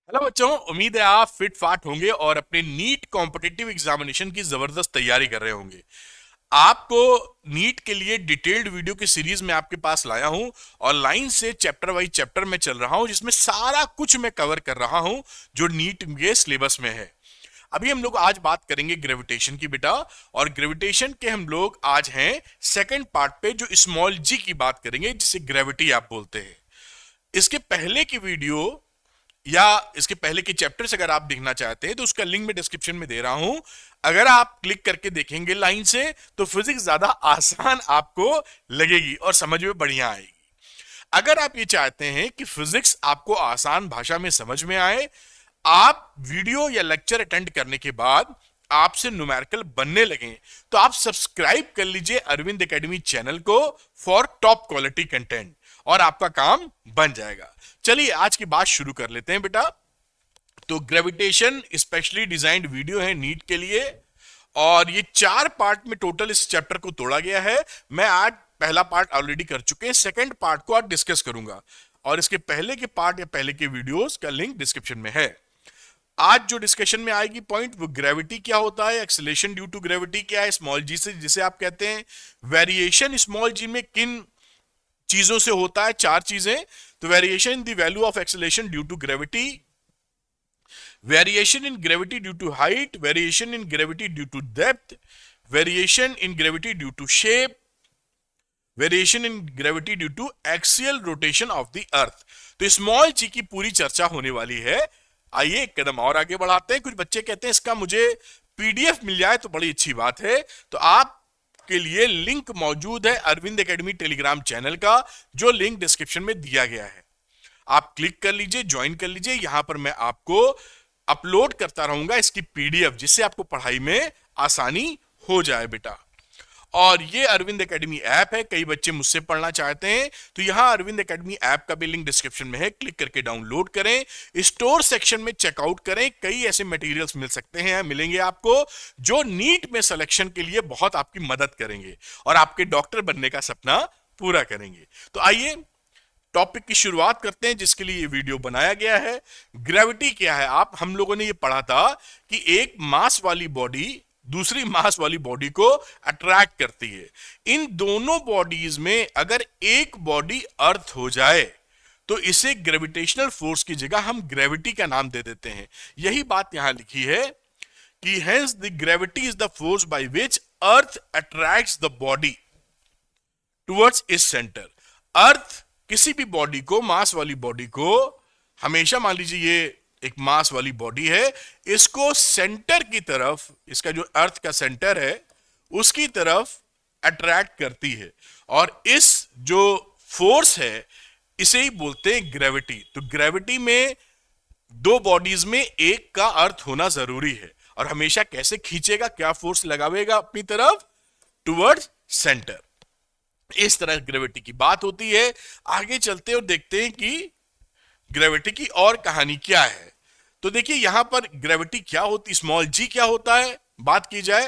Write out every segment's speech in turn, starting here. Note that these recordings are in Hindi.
हेलो बच्चों, उम्मीद है आप फिट फाट होंगे और अपने नीट कॉम्पिटिटिव एग्जामिनेशन की जबरदस्त तैयारी कर रहे होंगे। आपको नीट के लिए डिटेल्ड वीडियो की सीरीज में आपके पास लाया हूं और लाइन से चैप्टर वाइज चैप्टर में चल रहा हूं, जिसमें सारा कुछ मैं कवर कर रहा हूं जो नीट के सिलेबस में है। अभी हम लोग आज बात करेंगे ग्रेविटेशन की बेटा, और ग्रेविटेशन के हम लोग आज हैं सेकंड पार्ट पे, जो स्मॉल जी की बात करेंगे, जिसे ग्रेविटी आप बोलते हैं। इसके पहले की वीडियो या इसके पहले के चैप्टर्स अगर आप देखना चाहते हैं तो उसका लिंक मैं डिस्क्रिप्शन में दे रहा हूं। अगर आप क्लिक करके देखेंगे लाइन से तो फिजिक्स ज्यादा आसान आपको लगेगी और समझ में बढ़िया आएगी। अगर आप ये चाहते हैं कि फिजिक्स आपको आसान भाषा में समझ में आए, आप वीडियो या लेक्चर अटेंड करने के बाद आपसे न्यूमेरिकल बनने लगे, तो आप सब्सक्राइब कर लीजिए अरविंद एकेडमी चैनल को फॉर टॉप क्वालिटी कंटेंट और आपका काम बन जाएगा। चलिए आज की बात शुरू कर लेते हैं बेटा। तो ग्रेविटेशन स्पेशली डिजाइंड वीडियो है नीट के लिए, और ये 4 पार्ट में टोटल इस चैप्टर को तोड़ा गया है। मैं आज पहला पार्ट ऑलरेडी कर चुके हैं, सेकंड पार्ट को आज डिस्कस करूंगा और इसके पहले के पार्ट या पहले के वीडियोस का लिंक डिस्क्रिप्शन में है। आज जो डिस्कशन में आएगी पॉइंट, वो ग्रेविटी क्या होता है, एक्सेलरेशन ड्यू टू ग्रेविटी क्या है, स्मॉल जी से जिसे आप कहते हैं, वेरिएशन स्मॉल जी में किन चीजों से होता है, 4 चीजें। तो variation in the value of acceleration due to gravity, variation in gravity due to height, variation in gravity due to depth, variation in gravity due to shape, variation in gravity due to axial rotation of the earth. तो स्मॉल जी की पूरी चर्चा होने वाली है। आइए एक कदम और आगे बढ़ाते हैं। कुछ बच्चे कहते हैं इसका मुझे पीडीएफ मिल जाए तो बड़ी अच्छी बात है। तो आप के लिए लिंक मौजूद है अरविंद एकेडमी टेलीग्राम चैनल का, जो लिंक डिस्क्रिप्शन में दिया गया है। आप क्लिक कर लीजिए, ज्वाइन कर लीजिए। यहां पर मैं आपको अपलोड करता रहूंगा इसकी पीडीएफ, जिससे आपको पढ़ाई में आसानी हो जाए बेटा। और ये अरविंद एकेडमी ऐप है, कई बच्चे मुझसे पढ़ना चाहते हैं, तो यहां अरविंद एकेडमी ऐप का भी लिंक डिस्क्रिप्शन में है, क्लिक करके डाउनलोड करें। स्टोर सेक्शन में चेकआउट करें, कई ऐसे मटेरियल्स मिल सकते हैं, मिलेंगे आपको, जो नीट में सिलेक्शन के लिए बहुत आपकी मदद करेंगे और आपके डॉक्टर बनने का सपना पूरा करेंगे। तो आइए टॉपिक की शुरुआत करते हैं, जिसके लिए ये वीडियो बनाया गया है। ग्रेविटी क्या है, आप हम लोगों ने ये पढ़ा था कि एक मास वाली बॉडी दूसरी मास वाली बॉडी को अट्रैक्ट करती है। इन दोनों बॉडीज में अगर एक बॉडी अर्थ हो जाए तो इसे ग्रेविटेशनल फोर्स की जगह हम ग्रेविटी का नाम दे देते हैं। यही बात यहां लिखी है कि hence the gravity is the force by which earth attracts the body towards इस सेंटर। अर्थ किसी भी बॉडी को, मास वाली बॉडी को, हमेशा मान लीजिए ये एक मास वाली बॉडी है, इसको सेंटर की तरफ, इसका जो अर्थ का सेंटर है उसकी तरफ अट्रैक्ट करती है। और इस जो फोर्स है इसे ही बोलते हैं ग्रेविटी। तो ग्रेविटी में दो बॉडीज में एक का अर्थ होना जरूरी है, और हमेशा कैसे खींचेगा, क्या फोर्स लगावेगा अपनी तरफ, टुवर्ड्स सेंटर। इस तरह ग्रेविटी की बात होती है। आगे चलते और देखते हैं कि ग्रेविटी की और कहानी क्या है। तो देखिए यहां पर ग्रेविटी क्या होती, स्मॉल जी क्या होता है, बात की जाए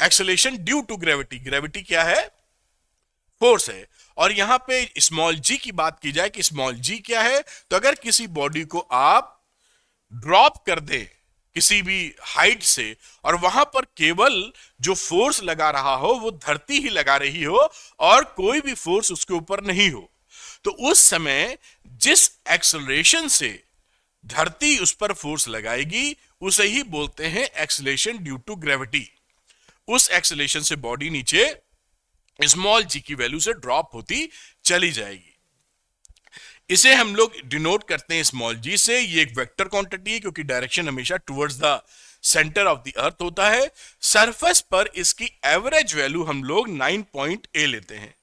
acceleration due to gravity. Gravity क्या है, फोर्स है। और यहां पे स्मॉल जी की बात की जाए कि स्मॉल जी क्या है, तो अगर किसी बॉडी को आप ड्रॉप कर दे किसी भी हाइट से, और वहां पर केवल जो फोर्स लगा रहा हो वो धरती ही लगा रही हो और कोई भी फोर्स उसके ऊपर नहीं हो, तो उस समय जिस एक्सेलरेशन से धरती उस पर फोर्स लगाएगी उसे ही बोलते हैं एक्सेलरेशन ड्यू टू ग्रेविटी। उस एक्सेलरेशन से बॉडी नीचे स्मॉल जी की वैल्यू से ड्रॉप होती चली जाएगी। इसे हम लोग डिनोट करते हैं स्मॉल जी से। ये एक वेक्टर क्वांटिटी है क्योंकि डायरेक्शन हमेशा towards the centre of the अर्थ होता है। सरफेस पर इसकी एवरेज वैल्यू हम लोग 9.a लेते हैं।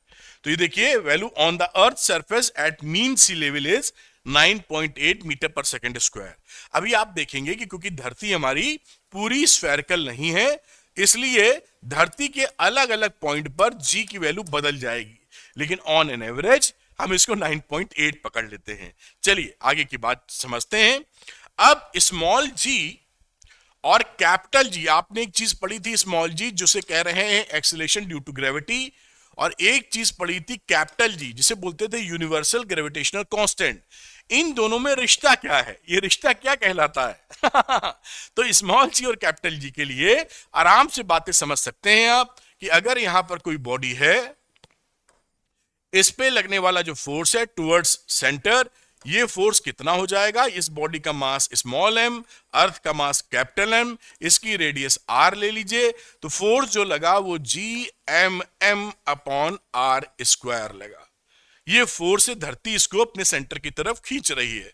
तो ये देखिए value on the earth surface at mean sea level is 9.8 metre per second square. अभी आप देखेंगे कि क्योंकि धरती हमारी पूरी स्फेरिकल नहीं है, इसलिए धरती के अलग अलग पॉइंट पर जी की वैल्यू बदल जाएगी, लेकिन ऑन एन एवरेज हम इसको 9.8 पकड़ लेते हैं। चलिए आगे की बात समझते हैं। अब स्मॉल जी और कैपिटल जी, आपने एक चीज पढ़ी थी स्मॉल जी जिसे कह रहे हैं एक्सेलरेशन ड्यू टू ग्रेविटी, और एक चीज पढ़ी थी कैपिटल जी जिसे बोलते थे यूनिवर्सल ग्रेविटेशनल कांस्टेंट। इन दोनों में रिश्ता क्या है, ये रिश्ता क्या कहलाता है? तो स्मॉल जी और कैपिटल जी के लिए आराम से बातें समझ सकते हैं आप कि अगर यहां पर कोई बॉडी है, इस पे लगने वाला जो फोर्स है टुवर्ड्स सेंटर, ये फोर्स कितना हो जाएगा? इस बॉडी का मास स्मॉल एम, अर्थ का मास कैपिटल एम, इसकी रेडियस आर ले लीजिए, तो फोर्स जो लगा वो G(m)m अपॉन आर स्क्वायर लगा। ये फोर्स से धरती इसको अपने सेंटर की तरफ खींच रही है।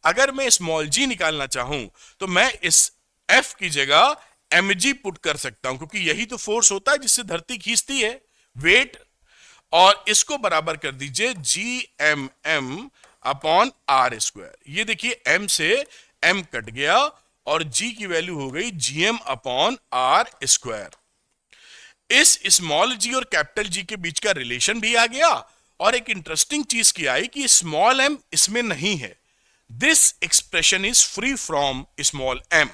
अगर मैं स्मॉल जी निकालना चाहूं तो मैं इस F की जगह mg पुट कर सकता हूं, क्योंकि यही तो फोर्स होता है जिससे धरती खींचती है, वेट। और इसको बराबर कर दीजिए G(m)m अपॉन आर स्क्वायर। ये देखिए m से m कट गया और g की वैल्यू हो गई Gm अपॉन आर स्क्वायर। इस स्मॉल जी और कैपिटल जी के बीच का रिलेशन भी आ गया, और एक इंटरेस्टिंग चीज की आई कि स्मॉल m इसमें नहीं है। This expression is free from small m,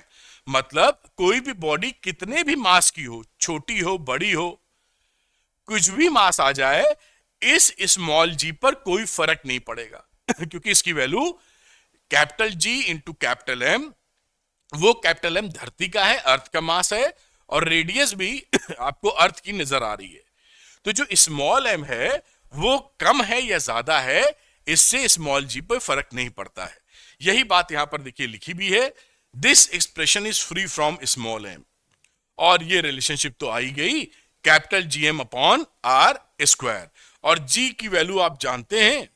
मतलब कोई भी बॉडी कितने भी मास की हो, छोटी हो बड़ी हो, कुछ भी मास आ जाए, इस स्मॉल जी पर कोई फर्क नहीं पड़ेगा क्योंकि इसकी value capital g into capital m, वो कैपिटल एम धरती का है, अर्थ का मास है, और रेडियस भी आपको अर्थ की नजर आ रही है। तो जो स्मॉल एम है वो कम है या ज्यादा है, इससे स्मॉल जी पर फर्क नहीं पड़ता है। यही बात यहां पर देखिए लिखी भी है, this expression is free from small m. और ये रिलेशनशिप तो आई गई capital Gm upon are square, और G की वैल्यू आप जानते हैं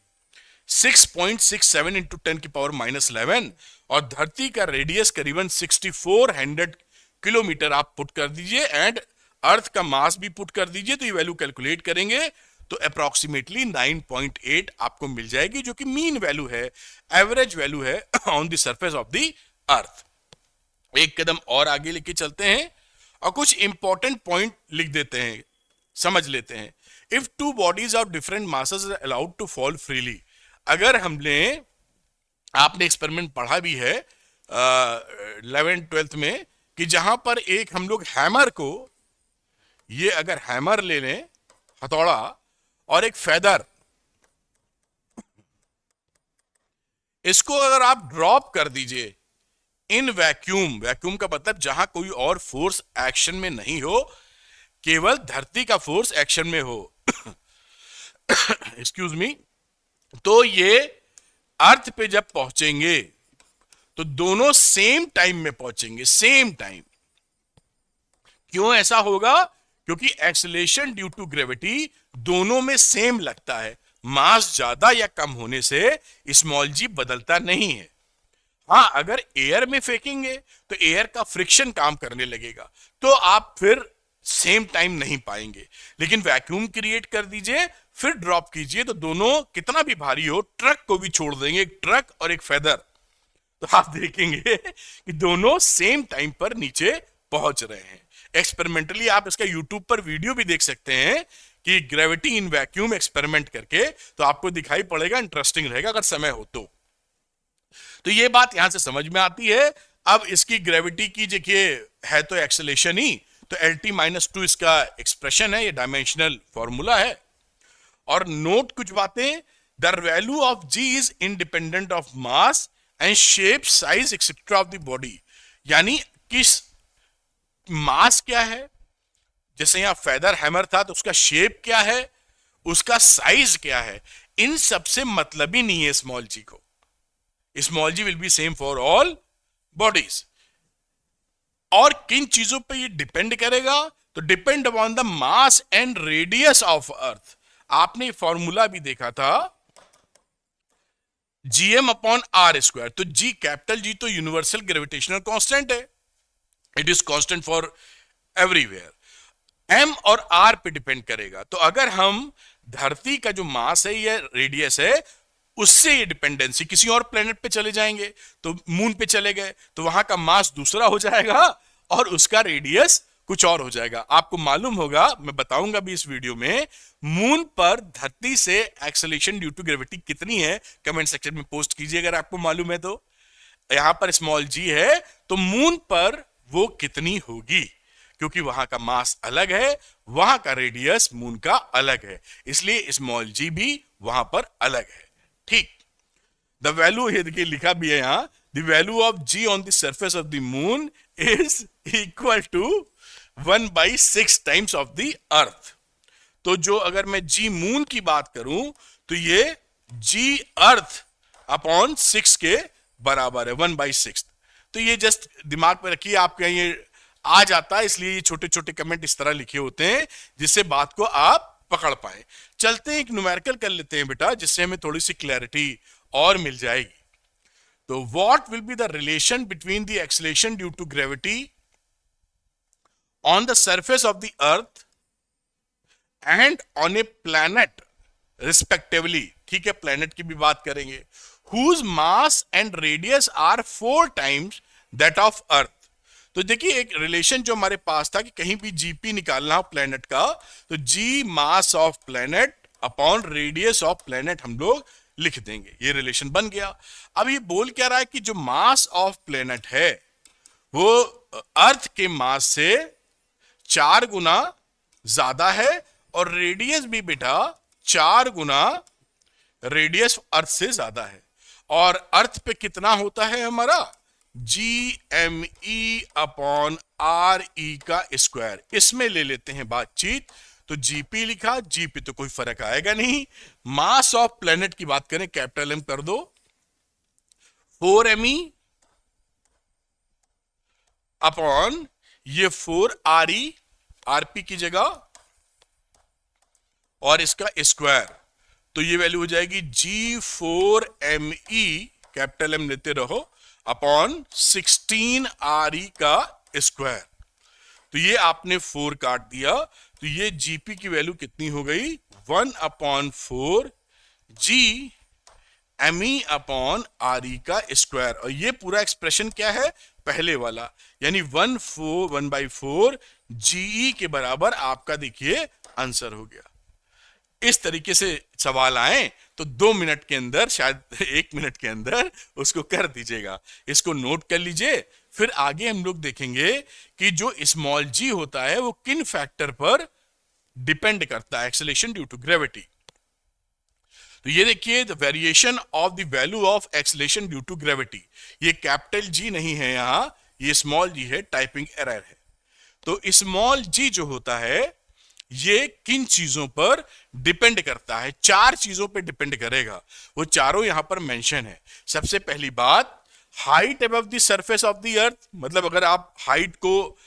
6.67 इंटू 10 की पावर -11, और धरती का रेडियस करीबन 6400 किलोमीटर आप पुट कर दीजिए, एंड अर्थ का मास भी पुट कर दीजिए, तो ये वैल्यू कैलकुलेट करेंगे तो अप्रोक्सीमेटली 9.8 आपको मिल जाएगी, जो कि मीन वैल्यू है, एवरेज वैल्यू है on the surface of the अर्थ। एक कदम और आगे लेके चलते हैं और कुछ इंपॉर्टेंट पॉइंट लिख देते हैं, समझ लेते हैं। If two bodies of different masses are allowed to fall freely, अगर हमने, आपने एक्सपेरिमेंट पढ़ा भी है 11th-12th में, कि जहां पर एक हम लोग हैमर को, ये अगर हैमर ले लें, हथौड़ा, और एक फेदर, इसको अगर आप ड्रॉप कर दीजिए इन वैक्यूम, वैक्यूम का मतलब जहां कोई और फोर्स एक्शन में नहीं हो, केवल धरती का फोर्स एक्शन में हो एक्सक्यूज मी, तो ये अर्थ पे जब पहुंचेंगे तो दोनों सेम टाइम में पहुंचेंगे, सेम टाइम। क्यों ऐसा होगा? क्योंकि एक्सेलरेशन ड्यू टू ग्रेविटी दोनों में सेम लगता है, मास ज्यादा या कम होने से स्मॉल जी बदलता नहीं है। हाँ, अगर एयर में फेंकेंगे तो एयर का फ्रिक्शन काम करने लगेगा, तो आप फिर सेम टाइम नहीं पाएंगे। लेकिन वैक्यूम क्रिएट कर दीजिए, फिर ड्रॉप कीजिए, तो दोनों कितना भी भारी हो, ट्रक को भी छोड़ देंगे, एक ट्रक और एक फेदर, तो आप देखेंगे कि दोनों सेम टाइम पर नीचे पहुंच रहे हैं। एक्सपेरिमेंटली आप इसका यूट्यूब पर वीडियो भी देख सकते हैं कि ग्रेविटी इन वैक्यूम एक्सपेरिमेंट करके, तो आपको दिखाई पड़ेगा, इंटरेस्टिंग रहेगा अगर समय हो तो ये बात यहां से समझ में आती है। अब इसकी ग्रेविटी की देखिए है तो एक्सेलेरेशन ही, तो LT-2 इसका एक्सप्रेशन है, ये डायमेंशनल फॉर्मूला है। और नोट कुछ बातें, the value of G is independent of mass and shape, size etcetera of the body, यानी किस मास क्या है, जैसे यहां फेदर हैमर था तो उसका शेप क्या है, उसका साइज क्या है, इन सबसे मतलब ही नहीं है स्मॉल जी को। Small g will be same for all bodies. और किन चीजों पे ये डिपेंड करेगा? तो depend upon the mass and radius of earth. आपने फॉर्मूला भी देखा था Gm अपॉन आर स्क्वायर, तो G, कैपिटल G तो यूनिवर्सल ग्रेविटेशनल कांस्टेंट है, it is constant for everywhere. M और R पे डिपेंड करेगा, तो अगर हम धरती का जो मास है या रेडियस है, उससे ये डिपेंडेंसी, किसी और प्लेनेट पे चले जाएंगे, तो मून पे चले गए तो वहां का मास दूसरा हो जाएगा और उसका रेडियस कुछ और हो जाएगा। आपको मालूम होगा, मैं बताऊंगा भी इस वीडियो में, मून पर धरती से एक्सेलरेशन ड्यू टू ग्रेविटी कितनी है, कमेंट सेक्शन में पोस्ट कीजिए अगर आपको मालूम है तो। यहां पर स्मॉल जी है, तो मून पर वो कितनी होगी, क्योंकि वहां का मास अलग है, वहां का रेडियस मून का अलग है, इसलिए स्मॉल जी भी वहां पर अलग है। ठीक, द वैल्यू, ये देखिए लिखा भी है यहां, the value of g on the surface of the moon is equal to 1/6 times of the earth. तो जो अगर मैं जी मून की बात करूं तो ये जी अर्थ अपॉन 6 के बराबर है, 1/6। तो ये जस्ट दिमाग में रखिए, आपके ये आ जाता है, इसलिए ये छोटे छोटे कमेंट इस तरह लिखे होते हैं जिससे बात को आप पकड़ पाए। चलते हैं एक न्यूमेरिकल कर लेते हैं बेटा, जिससे हमें थोड़ी सी क्लैरिटी और मिल जाएगी। तो what will be the relation between the acceleration due to gravity on the surface of the earth and on a planet respectively. ठीक है, प्लैनेट की भी बात करेंगे। Whose mass and radius are 4 times that of earth. तो देखिए एक रिलेशन जो हमारे पास था कि कहीं भी जीपी निकालना हो प्लैनेट का, तो G mass of planet upon radius of planet हम लोग लिख देंगे, ये रिलेशन बन गया। अब ये बोल क्या रहा है कि जो मास ऑफ प्लैनेट है वो अर्थ के मास से 4 गुना ज्यादा है, और रेडियस भी बेटा 4 गुना रेडियस अर्थ से ज्यादा है। और अर्थ पे कितना होता है हमारा, g m e upon r e का स्क्वायर। इसमें ले लेते हैं बातचीत, तो जीपी लिखा, जीपी तो कोई फर्क आएगा नहीं। मास ऑफ प्लेनेट की बात करें, कैपिटल एम कर दो, 4 me अपॉन ये 4 RE, आरपी की जगह, और इसका स्क्वायर। तो ये वैल्यू हो जाएगी G4ME, कैपिटल एम लेते रहो, अपॉन 16 RE का स्क्वायर। तो ये आपने 4 काट दिया, तो ये जीपी की वैल्यू कितनी हो गई, 1/4 GME अपॉन RE का स्क्वायर। और ये पूरा एक्सप्रेशन क्या है, पहले वाला, यानी 1/4 GE के बराबर आपका देखिए आंसर हो गया। इस तरीके से सवाल आए तो 2 मिनट के अंदर, शायद 1 मिनट के अंदर उसको कर दीजिएगा। इसको नोट कर लीजिए, फिर आगे हम लोग देखेंगे कि जो स्मॉल जी होता है वो किन फैक्टर पर डिपेंड करता है, एक्सेलरेशन ड्यू टू ग्रेविटी। तो ये देखिए, the variation of the value of acceleration due to gravity, ये कैपिटल जी नहीं है यहां, ये स्मॉल जी है, टाइपिंग एरर है। तो स्मॉल जी जो होता है ये किन चीजों पर डिपेंड करता है, 4 चीजों पर डिपेंड करेगा, वो चारों यहां पर मेंशन है। सबसे पहली बात, height above the surface of the अर्थ, मतलब अगर आप हाइट को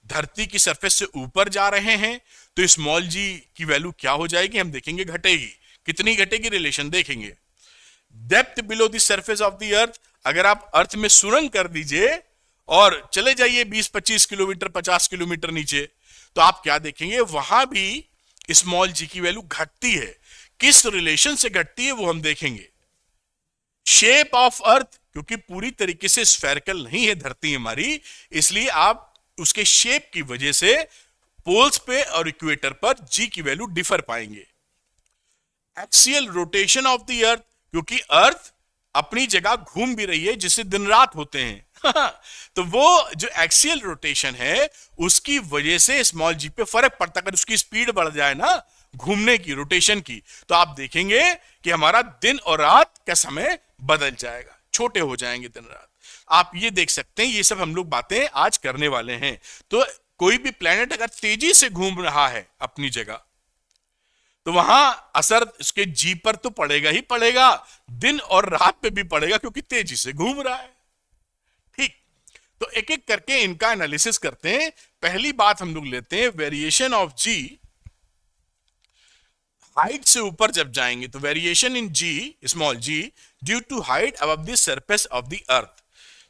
धरती की सरफेस से ऊपर जा रहे हैं तो स्मॉल जी की वैल्यू क्या हो जाएगी, हम देखेंगे घटेगी। कितनी घटेगी, रिलेशन देखेंगे। Depth below the surface of the अर्थ, अगर आप अर्थ में सुरंग कर दीजिए और चले जाइए 20-25 किलोमीटर 50 किलोमीटर नीचे, तो आप क्या देखेंगे, वहां भी स्मॉल जी की वैल्यू घटती है। किस रिलेशन से घटती है वो हम देखेंगे। शेप ऑफ अर्थ, क्योंकि पूरी तरीके से स्फेरिकल नहीं है धरती हमारी, इसलिए आप उसके शेप की वजह से पोल्स पे और इक्वेटर पर जी की वैल्यू डिफर पाएंगे। एक्सियल रोटेशन ऑफ द अर्थ, क्योंकि अर्थ अपनी जगह घूम भी रही है जिससे दिन रात होते हैं तो वो जो एक्सियल रोटेशन है उसकी वजह से स्मॉल जी पे फर्क पड़ता है। अगर उसकी स्पीड बढ़ जाए ना घूमने की, रोटेशन की, तो आप देखेंगे कि हमारा दिन और रात का समय बदल जाएगा, छोटे हो जाएंगे दिन रात। आप ये देख सकते हैं, ये सब हम लोग बातें आज करने वाले हैं। तो कोई भी प्लेनेट अगर तेजी से घूम रहा है अपनी जगह, तो वहां असर उसके जी पर तो पड़ेगा ही पड़ेगा, दिन और रात पे भी पड़ेगा, क्योंकि तेजी से घूम रहा है। ठीक, तो एक एक करके इनका एनालिसिस करते हैं। पहली बात हम लोग लेते हैं, वेरिएशन ऑफ जी। हाइट से ऊपर जब जाएंगे तो variation in g, small g, due to height above the surface of the earth.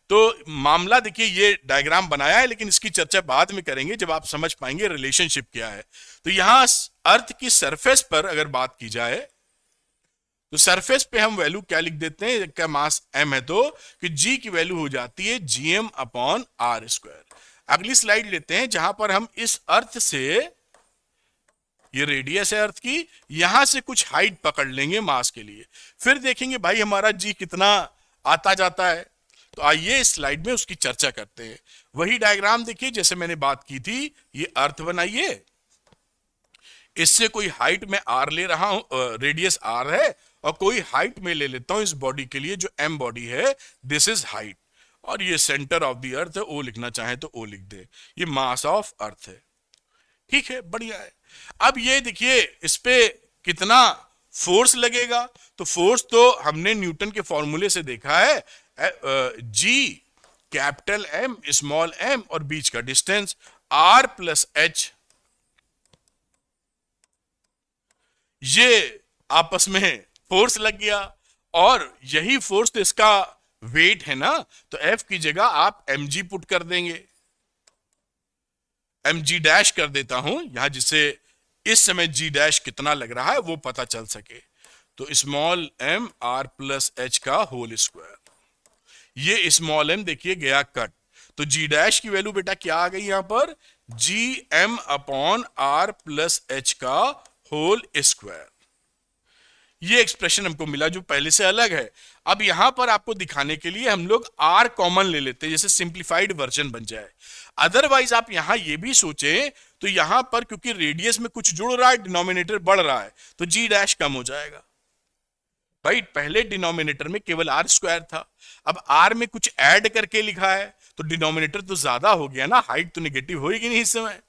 तो मामला देखिए, ये डायग्राम बनाया है, लेकिन इसकी चर्चा बाद में करेंगे जब आप समझ पाएंगे रिलेशनशिप क्या है। तो यहां अर्थ की सरफेस पर अगर बात की जाए तो सरफेस पे हम वैल्यू क्या लिख देते हैं, क्या मास m है तो कि g की वैल्यू हो जाती है gm अपॉन आर स्क्वायर। अगली स्लाइड लेते हैं, जहां पर हम इस अर्थ से, ये रेडियस है अर्थ की, यहां से कुछ हाइट पकड़ लेंगे मास के लिए, फिर देखेंगे भाई हमारा g कितना आता जाता है। तो आइए इस स्लाइड में उसकी चर्चा करते हैं। वही डायग्राम देखिए जैसे मैंने बात की थी, ये अर्थ बनाइए, इससे कोई हाइट में r ले रहा हूं, रेडियस r है, और कोई हाइट में ले लेता हूं इस बॉडी के लिए, जो m बॉडी है, दिस इज हाइट, और ये सेंटर ऑफ द अर्थ है, ओ लिखना चाहे तो ओ लिख दे, ये मास ऑफ अर्थ है। ठीक है, बढ़िया है। अब ये देखिए इस पे कितना फोर्स लगेगा, तो फोर्स तो हमने न्यूटन के फॉर्मूले से देखा है, G capital M small m और बीच का डिस्टेंस आर प्लस एच, ये आपस में फोर्स लग गया, और यही फोर्स तो इसका वेट है ना, तो एफ की जगह आप एम जी पुट कर देंगे, एम जी डैश कर देता हूं यहां, जिससे इस समय जी डैश कितना लग रहा है वो पता चल सके। तो small m r plus h का होल स्क्वायर, ये स्मॉल एम देखिए गया कट, तो जी डैश की वैल्यू बेटा क्या आ गई यहां पर, g M upon r plus h का होल स्क्वायर। ये एक्सप्रेशन हमको मिला जो पहले से अलग है। अब यहां पर आपको दिखाने के लिए हम लोग आर कॉमन ले लेते हैं, जैसे सिंप्लीफाइड वर्जन बन जाए। अदरवाइज आप यहां ये भी सोचें तो यहां पर क्योंकि रेडियस में कुछ जुड़ रहा है, डिनोमिनेटर बढ़ रहा है, तो जी डैश कम हो जाएगा। भाई पहले डिनोमिनेटर में केवल आर स्क्वायर था, अब आर में कुछ ऐड करके लिखा है, तो डिनोमिनेटर तो ज्यादा हो गया ना, हाइट तो नेगेटिव होगी नहीं इस समय,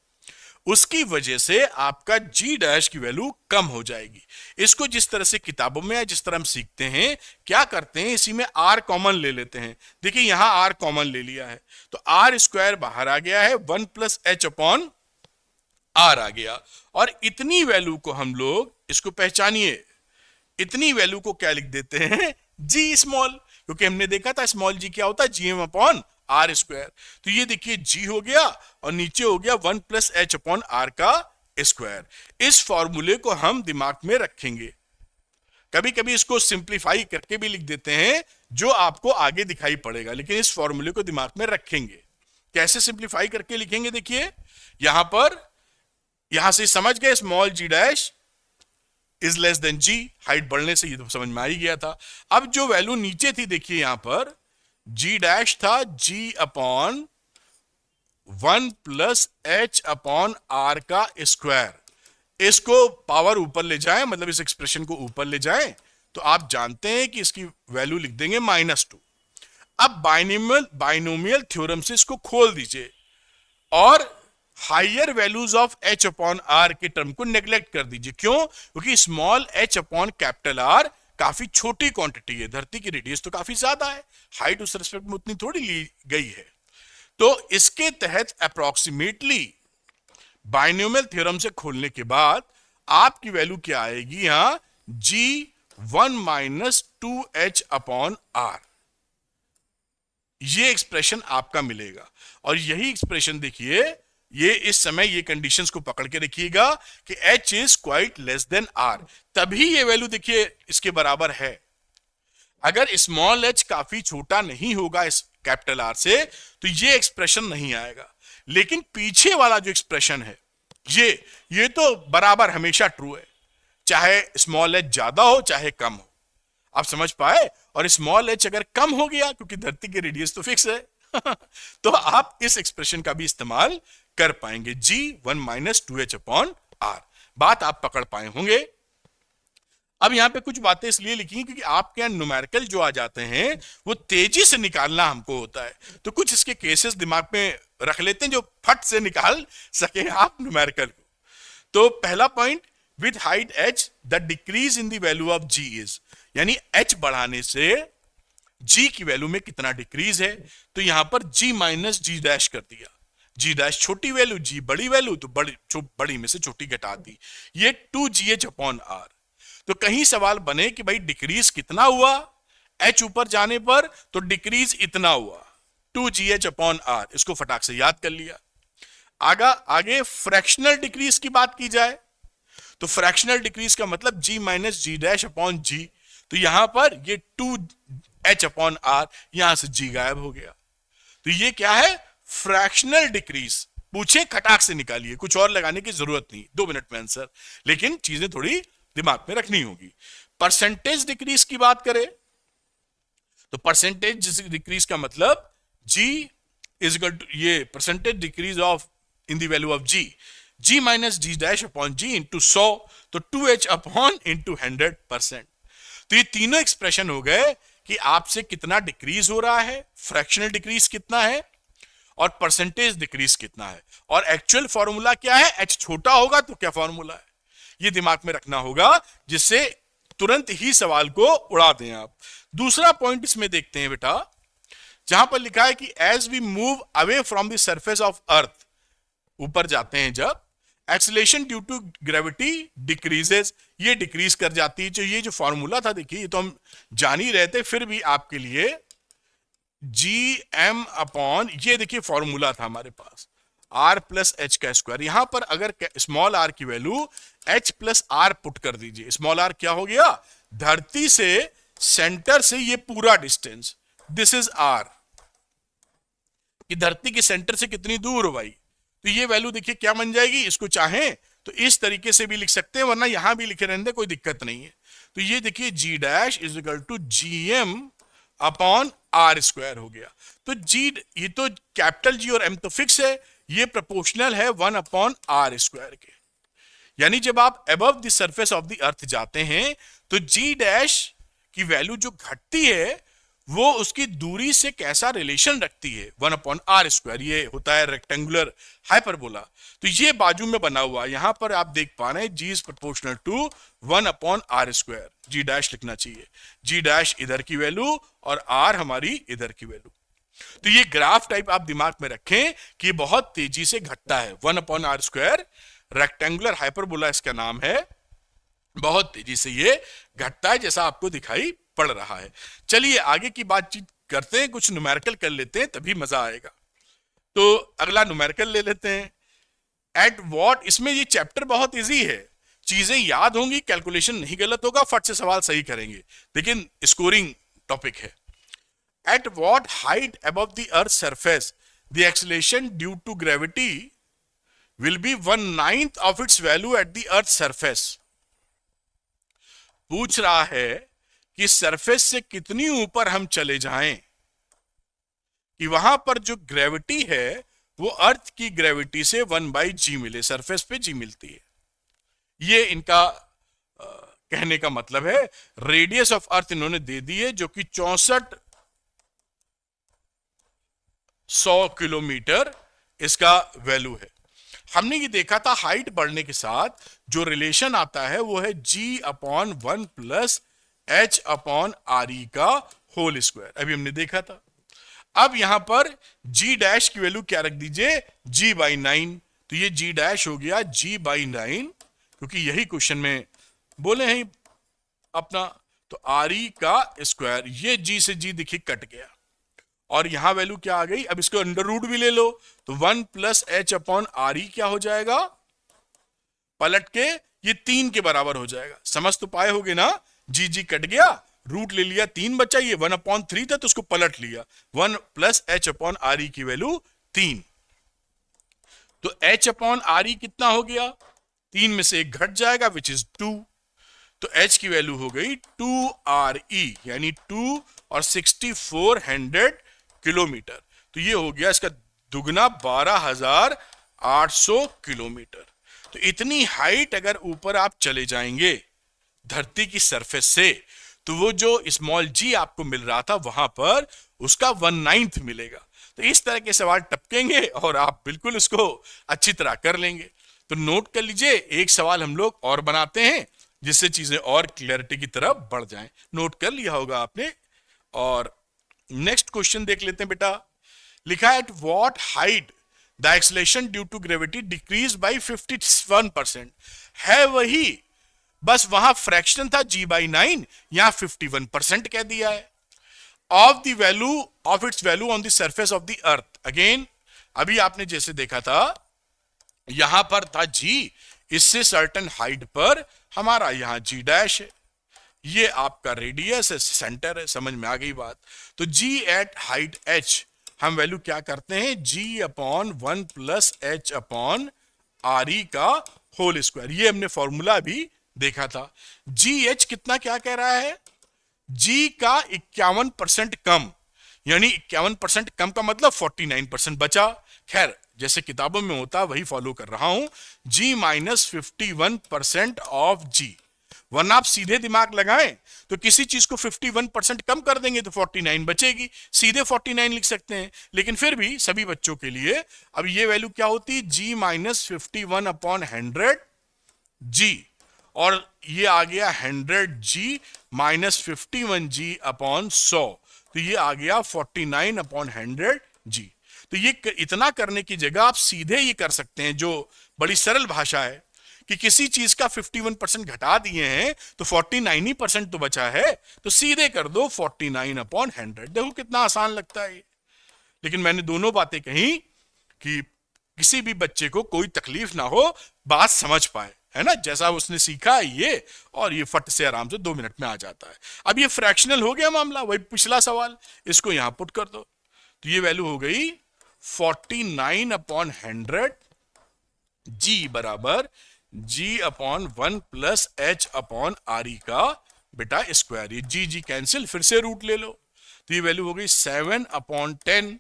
उसकी वजह से आपका जी डैश की वैल्यू कम हो जाएगी। इसको जिस तरह से किताबों में, जिस तरह हम सीखते हैं, क्या करते हैं, इसी में आर कॉमन ले लेते हैं। देखिए यहां आर कॉमन ले लिया है, तो आर स्क्वायर बाहर आ गया है, 1 प्लस एच अपॉन आर आ गया, और इतनी वैल्यू को हम लोग, इसको पहचानिए, इतनी वैल्यू को क्या लिख देते हैं, जी स्मॉल, क्योंकि हमने देखा था स्मॉल जी क्या होता है, G M upon are square. तो ये देखिए जी हो गया और नीचे हो गया 1 प्लस एच अपॉन आर का स्क्वायर। इस फॉर्मूले को हम दिमाग में रखेंगे, कभी कभी इसको सिंप्लीफाई करके भी लिख देते हैं, जो आपको आगे दिखाई पड़ेगा, लेकिन इस फॉर्मूले को दिमाग में रखेंगे। कैसे सिंप्लीफाई करके लिखेंगे, देखिए यहां पर, यहां से समझ गए small g dash is less than g, height बढ़ने से ये तो समझ में आ ही गया था। अब जो वैल्यू नीचे थी देखिए यहां पर जी डैश था G upon 1 plus H upon R का स्क्वायर, इसको पावर ऊपर ले जाएं, मतलब इस एक्सप्रेशन को ऊपर ले जाएं, तो आप जानते हैं कि इसकी वैल्यू लिख देंगे -2। अब बाइनोमियल थ्योरम से इसको खोल दीजिए और higher values of h upon r के टर्म को नेग्लेक्ट कर दीजिए। क्यों? क्योंकि small h upon capital r काफी छोटी क्वांटिटी है, धरती की रेडियस तो काफी ज्यादा है, हाइट उस रेस्पेक्ट में उतनी थोड़ी ली गई है। तो इसके तहत अप्रोक्सीमेटली बाइनोमियल थ्योरम से खोलने के बाद आपकी वैल्यू क्या आएगी, यहां जी 1 माइनस 2h अपॉन आर, ये एक्सप्रेशन आपका मिलेगा। और यही एक्सप्रेशन देखिए, ये इस समय ये कंडीशंस को पकड़ के रखिएगा कि h is quite less than r, तभी ये वैल्यू देखिए इसके बराबर है। अगर स्मॉल h काफी छोटा नहीं होगा इस कैपिटल R से, तो ये एक्सप्रेशन नहीं आएगा। लेकिन पीछे वाला जो एक्सप्रेशन है, ये तो बराबर हमेशा ट्रू है, चाहे स्मॉल h ज्यादा हो चाहे कम हो। आप समझ पाए? और स्मॉल h अगर कम हो गया, क्योंकि धरती की रेडियस तो फिक्स है तो आप इस एक्सप्रेशन का भी इस्तेमाल कर पाएंगे, जी 1 माइनस 2h अपॉन आर। बात आप पकड़ पाए होंगे। अब यहां पे कुछ बातें इसलिए लिखी क्योंकि आपके यहां न्यूमेरिकल जो आ जाते हैं वो तेजी से निकालना हमको होता है, तो कुछ इसके केसेस दिमाग में रख लेते हैं जो फट से निकाल सके आप न्यूमेरिकल को। तो पहला point, with height h the decrease in the value of g is, यानी h बढ़ाने से g की वैल्यू में कितना डिक्रीज है, तो यहां पर g माइनस जी डैश कर दिया, जी डैश छोटी वैल्यू, जी बड़ी वैल्यू, तो बड़ी में से छोटी घटा दी, ये 2gh अपॉन आर। तो कहीं सवाल बने कि भाई डिक्रीज कितना हुआ, h ऊपर जाने पर तो डिक्रीज इतना हुआ 2gh अपॉन आर, इसको फटाक से याद कर लिया। आगे फ्रैक्शनल डिक्रीज की बात की जाए तो फ्रैक्शनल डिक्रीज का मतलब g minus g dash upon जी, तो यहां पर ये 2h अपॉन आर, यहां से g गायब हो गया, तो ये क्या है, फ्रैक्शनल डिक्रीज। पूछे खटाक से निकालिए, कुछ और लगाने की जरूरत नहीं, 2 मिनट में आंसर, लेकिन चीजें थोड़ी दिमाग में रखनी होगी। परसेंटेज डिक्रीज की बात करें तो परसेंटेज डिक्रीज का मतलब g इज इक्वल टू, ये percentage decrease of in the value of g minus g dash upon g into 100, तो 2h अपॉन इंटू 100%। तो ये तीनों एक्सप्रेशन हो गए कि आपसे कितना डिक्रीज हो रहा है, फ्रैक्शनल डिक्रीज कितना है और परसेंटेज डिक्रीज कितना है, और एक्चुअल फॉर्मूला क्या है, एच छोटा होगा तो क्या फॉर्मूला है, ये दिमाग में रखना होगा, जिससे तुरंत ही सवाल को उड़ा दें आप। दूसरा पॉइंट इसमें देखते हैं बेटा, जहां पर लिखा है कि as we move away from the surface of earth, ऊपर जाते हैं जब, acceleration due to gravity decreases, ये डिक्रीज कर जाती है। जो ये जो फॉर्मूला था, देखिए ये तो हम जान ही रहे थे, फिर भी आपके लिए जी एम अपॉन, ये देखिए फॉर्मूला था हमारे पास, आर प्लस एच का स्क्वायर। यहां पर अगर स्मॉल आर की value h plus r put कर दीजिए, स्मॉल आर क्या हो गया, धरती से सेंटर से ये पूरा डिस्टेंस, दिस इज आर, कि धरती के सेंटर से कितनी दूर हो भाई, तो ये वैल्यू देखिए क्या बन जाएगी, इसको चाहें तो इस तरीके से भी लिख सकते हैं, वरना यहां भी लिखे रहने दे, कोई दिक्कत नहीं है। तो ये देखिए G dash is equal to G M upon are square हो गया। तो जी, ये तो कैपिटल जी और एम तो फिक्स है, ये प्रोपोर्शनल है 1 अपॉन आर स्क्वायर के। यानी जब आप above the surface of the अर्थ जाते हैं तो जी डैश की वैल्यू जो घटती है वो उसकी दूरी से कैसा रिलेशन रखती है, 1 अपॉन आर स्क्वायर, ये होता है रेक्टेंगुलर हाइपरबोला। तो ये बाजू में बना हुआ, यहां पर आप देख पा रहे हैं G is proportional to 1 upon are square, G dash लिखना चाहिए, जी डैश इधर की वैल्यू और आर हमारी इधर की वैल्यू। तो ये ग्राफ टाइप आप दिमाग में रखें कि बहुत तेजी से घटता है, 1 upon are square rectangular hyperbola इसका नाम है, बहुत तेजी से ये घटता है जैसा आपको दिखाई पड़ रहा है। चलिए आगे की बातचीत करते हैं, कुछ न्यूमेरिकल कर लेते हैं तभी मजा आएगा। तो अगला न्यूमेरिकल ले लेते हैं, एट व्हाट, इसमें ये चैप्टर बहुत इजी है, चीजें याद होंगी, कैलकुलेशन नहीं गलत होगा, फट से सवाल सही करेंगे, लेकिन स्कोरिंग टॉपिक है। At what height above the earth surface the acceleration due to gravity will be 1/9 of its value at the earth surface. पूछ रहा है कि सरफेस से कितनी ऊपर हम चले जाएं कि वहां पर जो ग्रेविटी है वो अर्थ की ग्रेविटी से 1/g मिले, सरफेस पे g मिलती है। ये इनका कहने का मतलब है। रेडियस ऑफ अर्थ इन्होंने दे दी है जो कि 6400 किलोमीटर इसका वैल्यू है। हमने ये देखा था हाइट बढ़ने के साथ जो रिलेशन आता है वो है g upon 1 plus h upon r e का होल स्क्वायर, अभी हमने देखा था। अब यहां पर g डैश की वैल्यू क्या रख दीजिए, g/9, तो ये g डैश हो गया g/9, क्योंकि यही क्वेश्चन में बोले हैं अपना। तो आर ई का स्क्वायर, ये g से g देखिए कट गया और यहां वैल्यू क्या आ गई, अब इसको अंडर रूट भी ले लो तो 1 प्लस एच अपॉन आर ई क्या हो जाएगा, पलट के ये 3 के बराबर हो जाएगा। समझ तो पाए होगे ना, जी जी कट गया, रूट ले लिया, 3 बचा, ये 1/3 था तो उसको पलट लिया, 1 प्लस एच अपॉन आर ई की वैल्यू 3। तो एच अपॉन आर ई कितना हो गया, 3 में से 1 घट जाएगा विच इज 2, तो एच की वैल्यू हो गई 2 आर ई, यानी 2 और 6400 किलोमीटर। तो ये हो गया इसका दुगना 12800 किलोमीटर। तो इतनी हाइट अगर ऊपर आप चले जाएंगे धरती की सरफेस से तो वो जो स्मॉल जी आपको मिल रहा था वहां पर उसका 1/9 मिलेगा। तो इस तरह के सवाल टपकेंगे और आप बिल्कुल उसको अच्छी तरह कर लेंगे। तो नोट कर लीजिए, एक सवाल हम लोग और बनाते हैं जिससे चीजें और क्लैरिटी की तरफ बढ़ जाएं। नोट कर लिया होगा आपने। और नेक्स्ट क्वेश्चन देख लेते हैं बेटा। लिखा है at what height the acceleration due to gravity decrease by 51%। है वही, बस वहां फ्रैक्शन था g/9, यहां 51% कह दिया है। Of the value of its value on the surface of the earth. Again अभी आपने जैसे देखा था यहां पर था g, इससे सर्टेन हाइट पर हमारा यहां g डैश है, ये आपका रेडियस है, सेंटर है, समझ में आ गई बात। तो g एट हाइट h हम वैल्यू क्या करते हैं, g upon 1 plus h upon r e का होल स्क्वायर, ये हमने फॉर्मूला भी देखा था। जी एच कितना क्या कह रहा है, जी का 51% कम, यानी 51% कम का मतलब 49% बचा। खैर जैसे किताबों में होता वही फॉलो कर रहा हूं, g माइनस 51% ऑफ g, वरना आप सीधे दिमाग लगाएं तो किसी चीज को 51% कम कर देंगे तो 49 बचेगी, सीधे 49 लिख सकते हैं। लेकिन फिर भी सभी बच्चों के लिए अब ये वैल्यू क्या होती है, g माइनस 51/100 g, और ये आ गया 100g माइनस 51g/100, तो ये आ गया 49/100g। तो ये इतना करने की जगह आप सीधे ये कर सकते हैं, जो बड़ी सरल भाषा है कि किसी चीज का 51% घटा दिए हैं तो 49% तो बचा है, तो सीधे कर दो 49/100। देखो कितना आसान लगता है ये। लेकिन मैंने दोनों बातें कही कि किसी भी बच्चे को कोई तकलीफ ना हो, बात समझ पाए, है ना, जैसा उसने सीखा है ये, और ये फट से आराम से 2 मिनट में आ जाता है। अब ये फ्रैक्शनल हो गया मामला, वही पिछला सवाल, इसको यहां पुट कर दो, तो ये वैल्यू हो गई 49/100 g बराबर g/1 प्लस h/re का बेटा स्क्वायर। ये जी कैंसिल, फिर से रूट ले लो, तो ये वैल्यू हो गई 7/10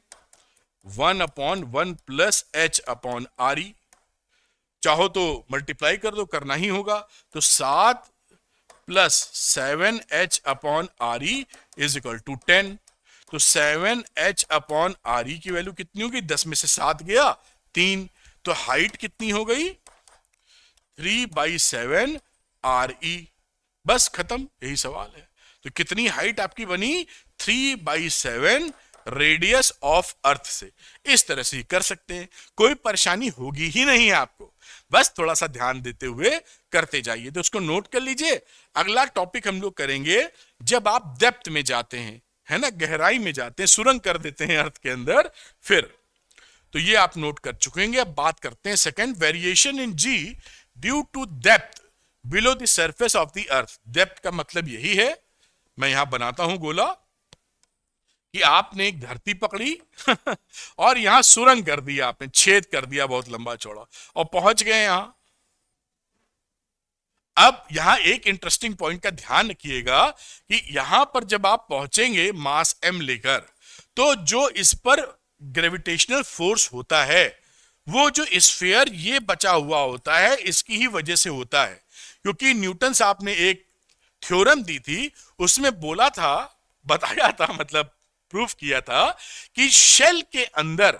1/1 प्लस h/re। चाहो तो मल्टीप्लाई कर दो, करना ही होगा, तो 7 plus 7h/re is equal to 10। तो 7h/re की वैल्यू कितनी होगी, 10 में से 7 गया 3, तो हाइट कितनी हो गई 3/7 re। बस खत्म, यही सवाल है। तो कितनी हाइट आपकी बनी, 3/7 रेडियस ऑफ अर्थ से। इस तरह से ही कर सकते हैं, कोई परेशानी होगी ही नहीं आपको, बस थोड़ा सा ध्यान देते हुए करते जाइए। तो उसको नोट कर लीजिए। अगला टॉपिक हम लोग करेंगे जब आप डेप्थ में जाते हैं, है ना, गहराई में जाते हैं, सुरंग कर देते हैं अर्थ के अंदर, फिर तो ये आप नोट कर चुके हैं। अब बात करते हैं second, variation in g due to depth below the surface of the earth. Depth का मतलब यही है, मैं यहां बनाता हूं गोला, कि आपने एक धरती पकड़ी और यहां सुरंग कर दिया, आपने छेद कर दिया बहुत लंबा चौड़ा, और पहुंच गए यहां। अब यहां एक इंटरेस्टिंग पॉइंट का ध्यान रखिएगा कि यहां पर जब आप पहुंचेंगे मास m लेकर, तो जो इस पर ग्रेविटेशनल फोर्स होता है, वो जो स्फीयर ये बचा हुआ होता है, इसकी ही वजह से होता है। क्योंकि न्यूटन साहब ने एक थ्योरम दी थी, उसमें बोला था, बताया था, मतलब प्रूफ किया था कि शेल के अंदर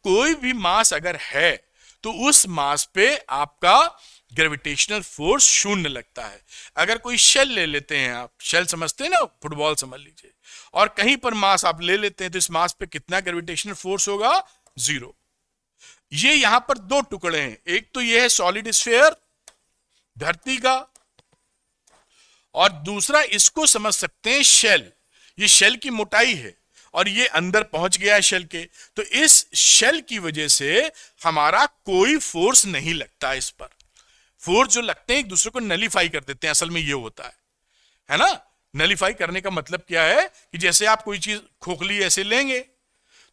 कोई भी मास अगर है तो उस मास पे आपका ग्रेविटेशनल फोर्स शून्य लगता है। अगर कोई शेल ले लेते हैं, आप शेल समझते हैं ना, फुटबॉल समझ लीजिए, और कहीं पर मास आप ले लेते हैं, तो इस मास पे कितना ग्रेविटेशनल फोर्स होगा, 0। ये यहां पर दो टुकड़े हैं, एक तो ये है सॉलिड स्फीयर धरती का, और दूसरा इसको समझ सकते हैं शेल। ये शेल की मोटाई है और ये अंदर पहुंच गया है शेल के, तो इस शेल की वजह से हमारा कोई फोर्स नहीं लगता। इस पर फोर्स जो लगते हैं एक दूसरे को नलीफाई कर देते हैं, असल में ये होता है ना। नलीफाई करने का मतलब क्या है कि जैसे आप कोई चीज खोखली ऐसे लेंगे,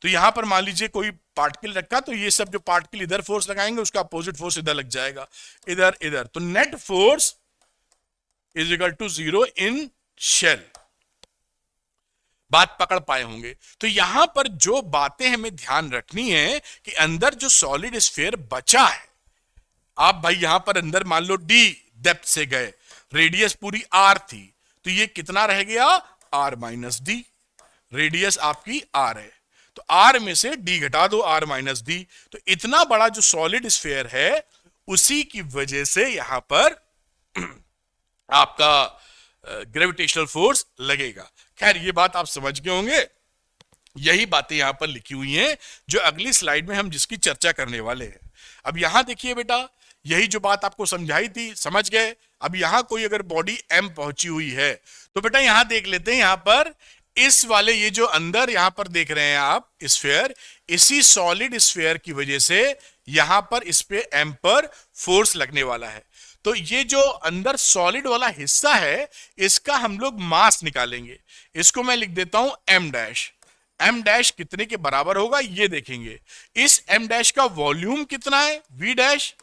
तो यहां पर मान लीजिए कोई पार्टिकल रखा, तो ये सब जो पार्टिकल इधर फोर्स लगाएंगे, उसका अपोजिट फोर्स इधर लग जाएगा, इधर इधर, तो net force is equal to 0 in shell. बात पकड़ पाए होंगे। तो यहां पर जो बातें हमें ध्यान रखनी है कि अंदर जो सॉलिड स्फीयर बचा है, आप भाई यहां पर अंदर मान लो d डेप्थ से गए, रेडियस पूरी r थी, तो ये कितना रह गया, r माइनस डी। रेडियस आपकी r है, तो r में से d घटा दो, r माइनस डी। तो इतना बड़ा जो सॉलिड स्फीयर है, उसी की वजह से यहां पर आपका ग्रेविटेशनल फोर्स लगेगा। खैर ये बात आप समझ गए होंगे। यही बातें यहां पर लिखी हुई हैं जो अगली स्लाइड में हम जिसकी चर्चा करने वाले हैं। अब यहां देखिए बेटा, यही जो बात आपको समझाई थी, समझ गए। अब यहां कोई अगर बॉडी m पहुंची हुई है, तो बेटा यहां देख लेते हैं, यहां पर इस वाले ये जो अंदर यहां पर देख रहे हैं आप स्फीयर, इसी सॉलिड स्फीयर की वजह से यहां पर इस पे m पर फोर्स लगने वाला है। तो ये जो अंदर सॉलिड वाला हिस्सा है, इसका हम लोग मास निकालेंगे। इसको मैं लिख देता हूं m डैश। m डैश कितने के बराबर होगा ये देखेंगे। इस m डैश का वॉल्यूम कितना है, v डैश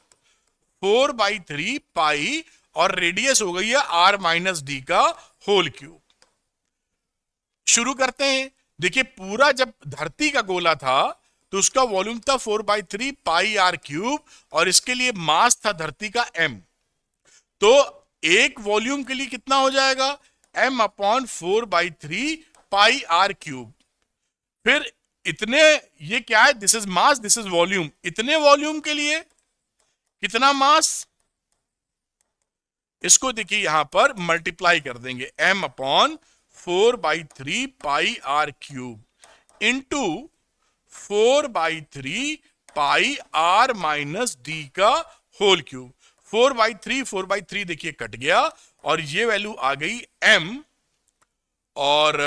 4/3 पाई, और रेडियस हो गई है r माइनस डी का होल क्यूब। शुरू करते हैं। देखिए पूरा जब धरती का गोला था तो उसका वॉल्यूम था 4/3 पाई r क्यूब, और इसके लिए मास था धरती का m। तो एक वॉल्यूम के लिए कितना हो जाएगा, m/4/3 पाई आर क्यूब। फिर इतने, ये क्या है, this is mass, this is volume, इतने वॉल्यूम के लिए कितना मास, इसको देखिए यहां पर मल्टीप्लाई कर देंगे, m/4/3 pi r cube into 4/3 pi r minus d का होल क्यूब। 4/3 देखिए कट गया और ये वैल्यू आ गई m और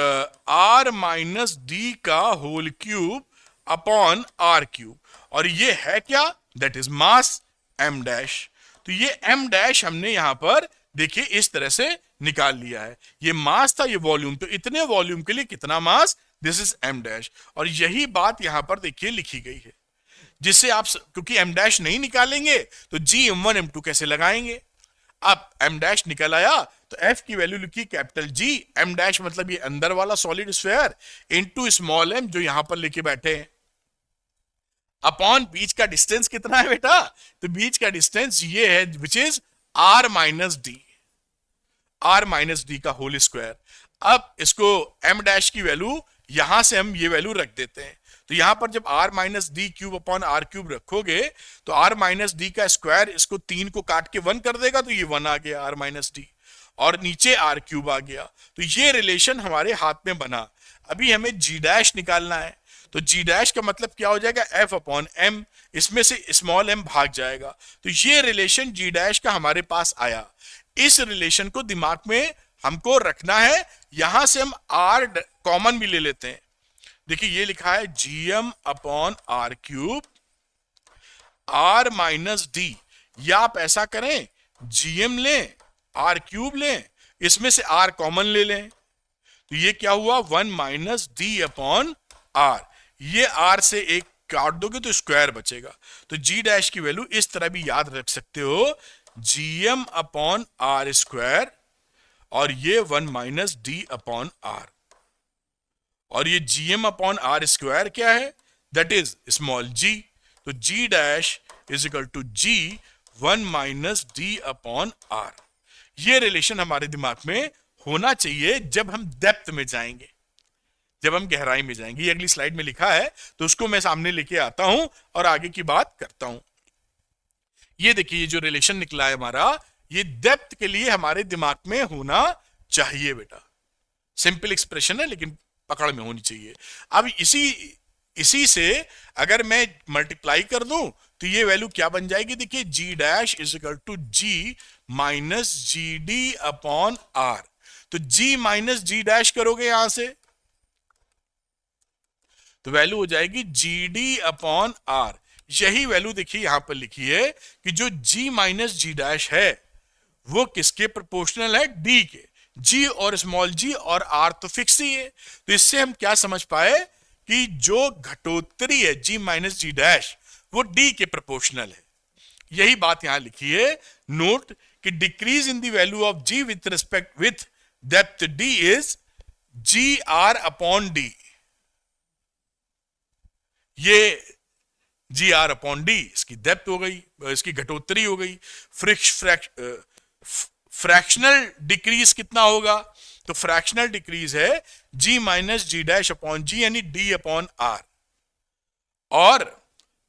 आर माइनस डी का whole cube upon r cube, और ये है क्या, that is mass m dash. तो ये m डैश हमने यहां पर देखिए इस तरह से निकाल लिया है, ये मास था, ये वॉल्यूम, तो इतने वॉल्यूम के लिए कितना मास, दिस इज m डैश। और यही बात यहां पर देखिए लिखी गई है, जिससे आप क्योंकि m डैश नहीं निकालेंगे तो g m1 m2 कैसे लगाएंगे। अब m डैश निकल आया तो f की वैल्यू लिखी कैपिटल G, m डैश मतलब ये अंदर वाला solid sphere into small m जो यहां पर लेके बैठे हैं, अपॉन बीच का डिस्टेंस कितना है बेटा, तो बीच का डिस्टेंस ये है which is r minus D, r minus d का होल स्क्वायर। अब इसको m डैश की वैल्यू यहां से हम ये वैल्यू रख देते हैं, तो यहां पर जब r minus d cube upon r cube रखोगे तो r माइनस डी का स्क्वायर इसको 3 को काट के 1 कर देगा, तो ये 1 आ गया r माइनस डी, और नीचे आर क्यूब आ गया। तो ये रिलेशन हमारे हाथ में बना। अभी हमें जी डैश निकालना है, तो जी डैश का मतलब क्या हो जाएगा, एफ अपॉन एम, इसमें से स्मॉल एम भाग जाएगा, तो ये रिलेशन जी डैश का हमारे पास आया। इस रिलेशन को दिमाग में हमको रखना है, यहां से हम आर कॉमन भी ले लेते हैं। देखिए ये लिखा है GM upon r cube r minus d, या आप ऐसा करें जीएम लें आर क्यूब लें, इसमें से आर कॉमन ले लें, तो ये क्या हुआ 1 माइनस डी अपॉन आर, ये आर से एक काट दोगे तो स्क्वायर बचेगा। तो जी डैश की वैल्यू इस तरह भी याद रख सकते हो, जीएम अपॉन आर स्क्वायर, और ये 1 माइनस डी अपॉन आर, और ये जीएम अपॉन आर स्क्वायर क्या है, दैट इज स्मॉल जी, तो जी dash is equal to G 1 minus D upon R. ये रिलेशन हमारे दिमाग में होना चाहिए जब हम डेप्थ में जाएंगे, जब हम गहराई में जाएंगे। ये अगली स्लाइड में लिखा है तो उसको मैं सामने लेके आता हूं और आगे की बात करता हूं। ये देखिए ये जो रिलेशन निकला है हमारा, ये डेप्थ के लिए हमारे दिमाग में होना चाहिए बेटा। सिंपल एक्सप्रेशन है लेकिन पकड़ में होनी चाहिए। अब इसी से अगर मैं मल्टीप्लाई कर दूं तो ये वैल्यू क्या बन जाएगी, देखिए G dash is equal to ji minus G D upon R. तो जी माइनस जी डैश करोगे यहां से तो वैल्यू हो जाएगी जी डी अपॉन आर। यही वैल्यू देखिए यहां पर लिखी है कि जो जी माइनस जी डैश है वो किसके प्रोपोर्शनल है, डी के। जी और स्मॉल जी और आर तो फिक्स ही है, तो इससे हम क्या समझ पाए कि जो घटोत्तरी है जी माइनस जी डैश वो डी के प्रोपोर्शनल है। यही बात यहां लिखी है, नोट कि decrease in the value of g with respect with depth d is g r upon d. ये जी आर अपॉन डी इसकी डेप्थ हो गई, इसकी घटोत्तरी हो गई। फ्रैक्शनल डिक्रीज कितना होगा, तो फ्रैक्शनल डिक्रीज है g minus g dash upon जी यानी डी अपॉन आर, और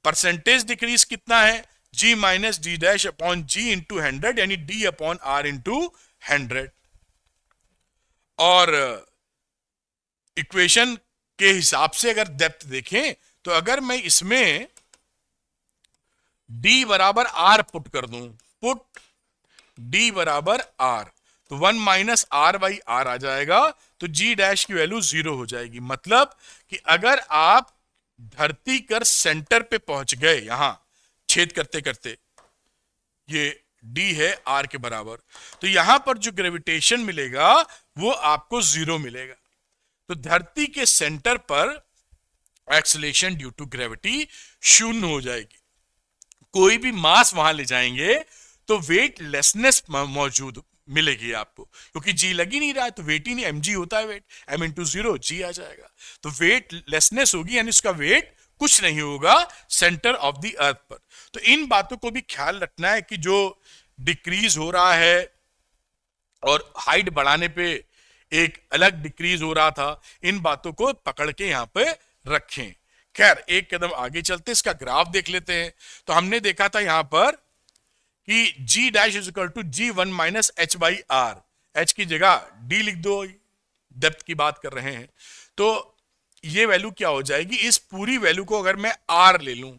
परसेंटेज डिक्रीज कितना है, g minus D dash upon g into 100 यानी डी अपॉन आर इंटू 100। और इक्वेशन के हिसाब से अगर डेप्थ देखें तो अगर मैं इसमें d बराबर r पुट कर दूं, पुट d बराबर r, तो 1 माइनस आर बाई आर आ जाएगा, तो g डैश की वैल्यू 0 हो जाएगी। मतलब कि अगर आप धरती कर सेंटर पे पहुंच गए, यहां छेद करते करते ये d है r के बराबर, तो यहां पर जो ग्रेविटेशन मिलेगा वो आपको 0 मिलेगा। तो धरती के सेंटर पर एक्सेलरेशन ड्यू टू ग्रेविटी शून्य हो जाएगी। कोई भी मास वहां ले जाएंगे तो वेट लेसनेस मौजूद मिलेगी आपको, क्योंकि जी लग ही नहीं रहा है तो वेट ही नहीं, mg होता है वेट, m इंटू 0 जी आ जाएगा, तो वेट लेसनेस होगी यानी उसका वेट कुछ नहीं होगा सेंटर ऑफ द अर्थ पर। तो इन बातों को भी ख्याल रखना है कि जो डिक्रीज हो रहा है और हाइट बढ़ाने पे एक अलग डिक्रीज हो रहा था। इन बातों को पकड़ के यहां पे रखें। खैर, एक कदम आगे चलते इसका ग्राफ देख लेते हैं। तो हमने देखा था यहां पर कि g dash is equal to g one minus h by r. H की जगह डी लिख दो, डेप्थ की बात कर रहे हैं। तो ये वैल्यू क्या हो जाएगी, इस पूरी वैल्यू को अगर मैं आर ले लूं,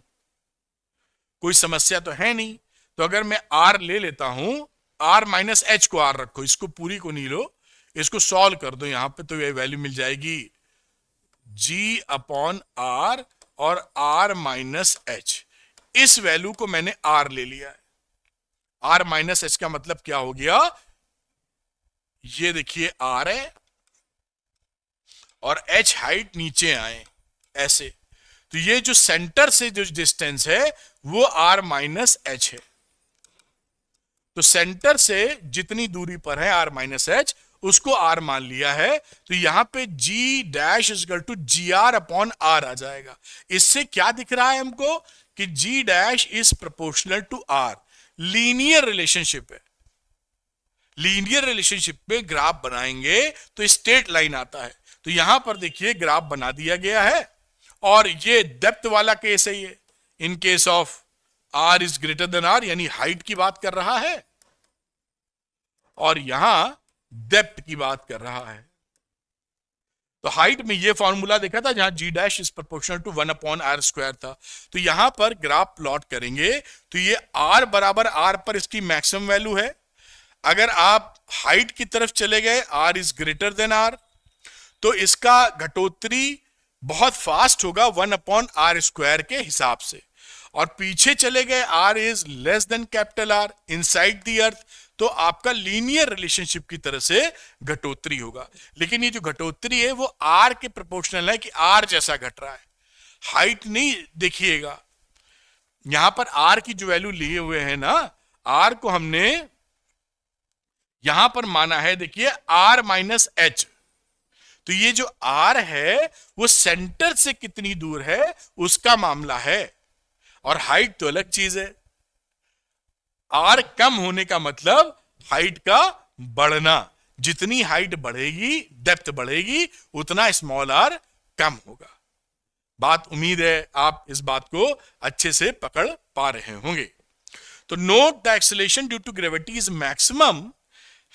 कोई समस्या तो है नहीं। तो अगर मैं आर ले लेता हूं, आर माइनस एच को आर रखो, इसको पूरी को नहीं लो, इसको सॉल्व कर दो यहां पे, तो ये वैल्यू मिल जाएगी जी अपॉन आर और आर माइनस एच। इस वैल्यू को मैंने आर ले लिया है। आर माइनस एच का मतलब क्या हो गया, ये देखिए आर है और एच हाइट नीचे आए ऐसे। तो ये जो सेंटर से जो डिस्टेंस है वो आर माइनस एच है। तो सेंटर से जितनी दूरी पर है आर माइनस एच, उसको आर मान लिया है। तो यहां पे g dash equal to g r upon r आ जाएगा। इससे क्या दिख रहा है हमको कि g dash is proportional to r. Linear relationship है। लीनियर रिलेशनशिप में ग्राफ बनाएंगे तो स्ट्रेट लाइन आता है। तो यहां पर देखिए ग्राफ बना दिया गया है और ये डेप्थ वाला केस है। ये in case of r is greater than r, यानी हाइट की बात कर रहा है, और यहां डेप्थ की बात कर रहा है। तो हाइट में ये फॉर्मूला देखा था जहां g dash is proportional to 1 upon are square था। तो यहां पर ग्राफ प्लॉट करेंगे तो ये आर बराबर आर पर इसकी मैक्सिमम वैल्यू है। अगर आप हाइट की तरफ चले गए, r is greater than r, तो इसका घटोत्तरी बहुत फास्ट होगा 1 अपॉन आर स्क्वायर के हिसाब से। और पीछे चले गए, r is less than capital r inside the earth, तो आपका लीनियर रिलेशनशिप की तरह से घटोत्तरी होगा। लेकिन ये जो घटोत्तरी है वो आर के प्रोपोर्शनल है कि आर जैसा घट रहा है, हाइट नहीं देखिएगा। यहां पर आर की जो वैल्यू लिए हुए है ना, आर को हमने यहां पर माना है, देखिए आर माइनस एच। तो ये जो आर है वो सेंटर से कितनी दूर है उसका मामला है, और हाइट तो अलग चीज है। आर कम होने का मतलब हाइट का बढ़ना। जितनी हाइट बढ़ेगी, डेप्थ बढ़ेगी, उतना स्मॉल आर कम होगा। बात, उम्मीद है आप इस बात को अच्छे से पकड़ पा रहे होंगे। तो note the acceleration due to gravity is maximum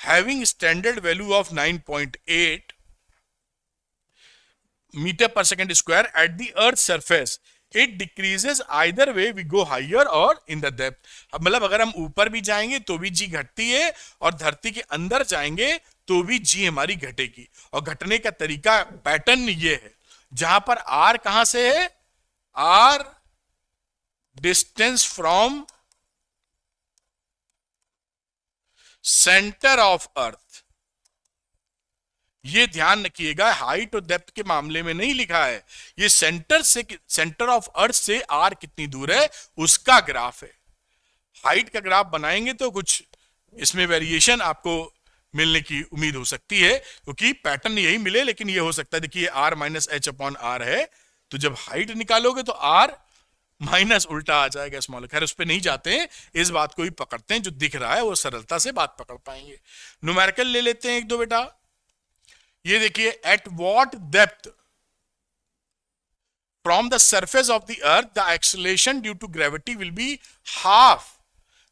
having standard value of 9.8 meter per second square at the earth's surface. It decreases either way we go higher or in the depth. अब मतलब अगर हम ऊपर भी जाएंगे तो भी जी घटती है, और धरती के अंदर जाएंगे तो भी जी हमारी घटेगी। और घटने का तरीका, पैटर्न ये है, जहां पर आर कहां से है, r distance from centre of earth. ये ध्यान रखिएगा, हाइट और डेप्थ के मामले में नहीं लिखा है, ये सेंटर ऑफ अर्थ से आर कितनी दूर है उसका ग्राफ है। हाइट का ग्राफ बनाएंगे तो कुछ इसमें वेरिएशन आपको मिलने की उम्मीद हो सकती है, क्योंकि पैटर्न यही मिले, लेकिन ये हो सकता है, देखिए r minus h upon r है, तो जब हाइट निकालोगे तो आर माइनस उल्टा आ जाएगा स्मॉल। खैर उस पर नहीं जाते हैं, इस बात को ही पकड़ते हैं, जो दिख रहा है वो सरलता से बात पकड़ पाएंगे। न्यूमेरिकल ले लेते हैं एक दो बेटा। ये देखिए, at what depth from the surface of the earth the acceleration due to gravity will be half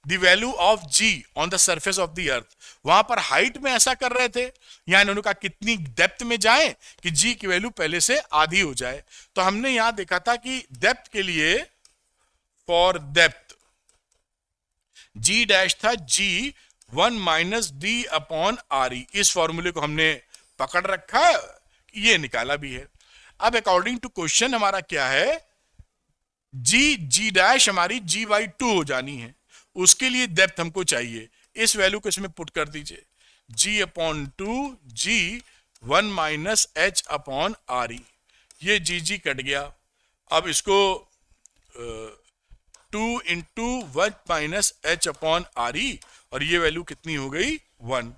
the value of g on the surface of the earth. वहां पर हाइट में ऐसा कर रहे थे, यहां इन्होंने कहा कितनी डेप्थ में जाएं कि जी की वैल्यू पहले से आधी हो जाए। तो हमने यहां देखा था कि डेप्थ के लिए, फॉर डेप्थ जी डैश था जी 1 माइनस डी अपॉन आर ई। इस फॉर्मूले को हमने पकड़ रखा है, ये निकाला भी है। अब अकॉर्डिंग टू क्वेश्चन हमारा क्या है, जी डैश हमारी जी बाई 2 हो जानी है, उसके लिए डेप्थ हमको चाहिए। इस वैल्यू को इसमें पुट कर दीजिए, जी अपॉन 2 जी 1 माइनस एच अपॉन आर ई। ये जी कट गया। अब इसको 2 into 1 minus h upon r ई, और ये वैल्यू कितनी हो गई, 1।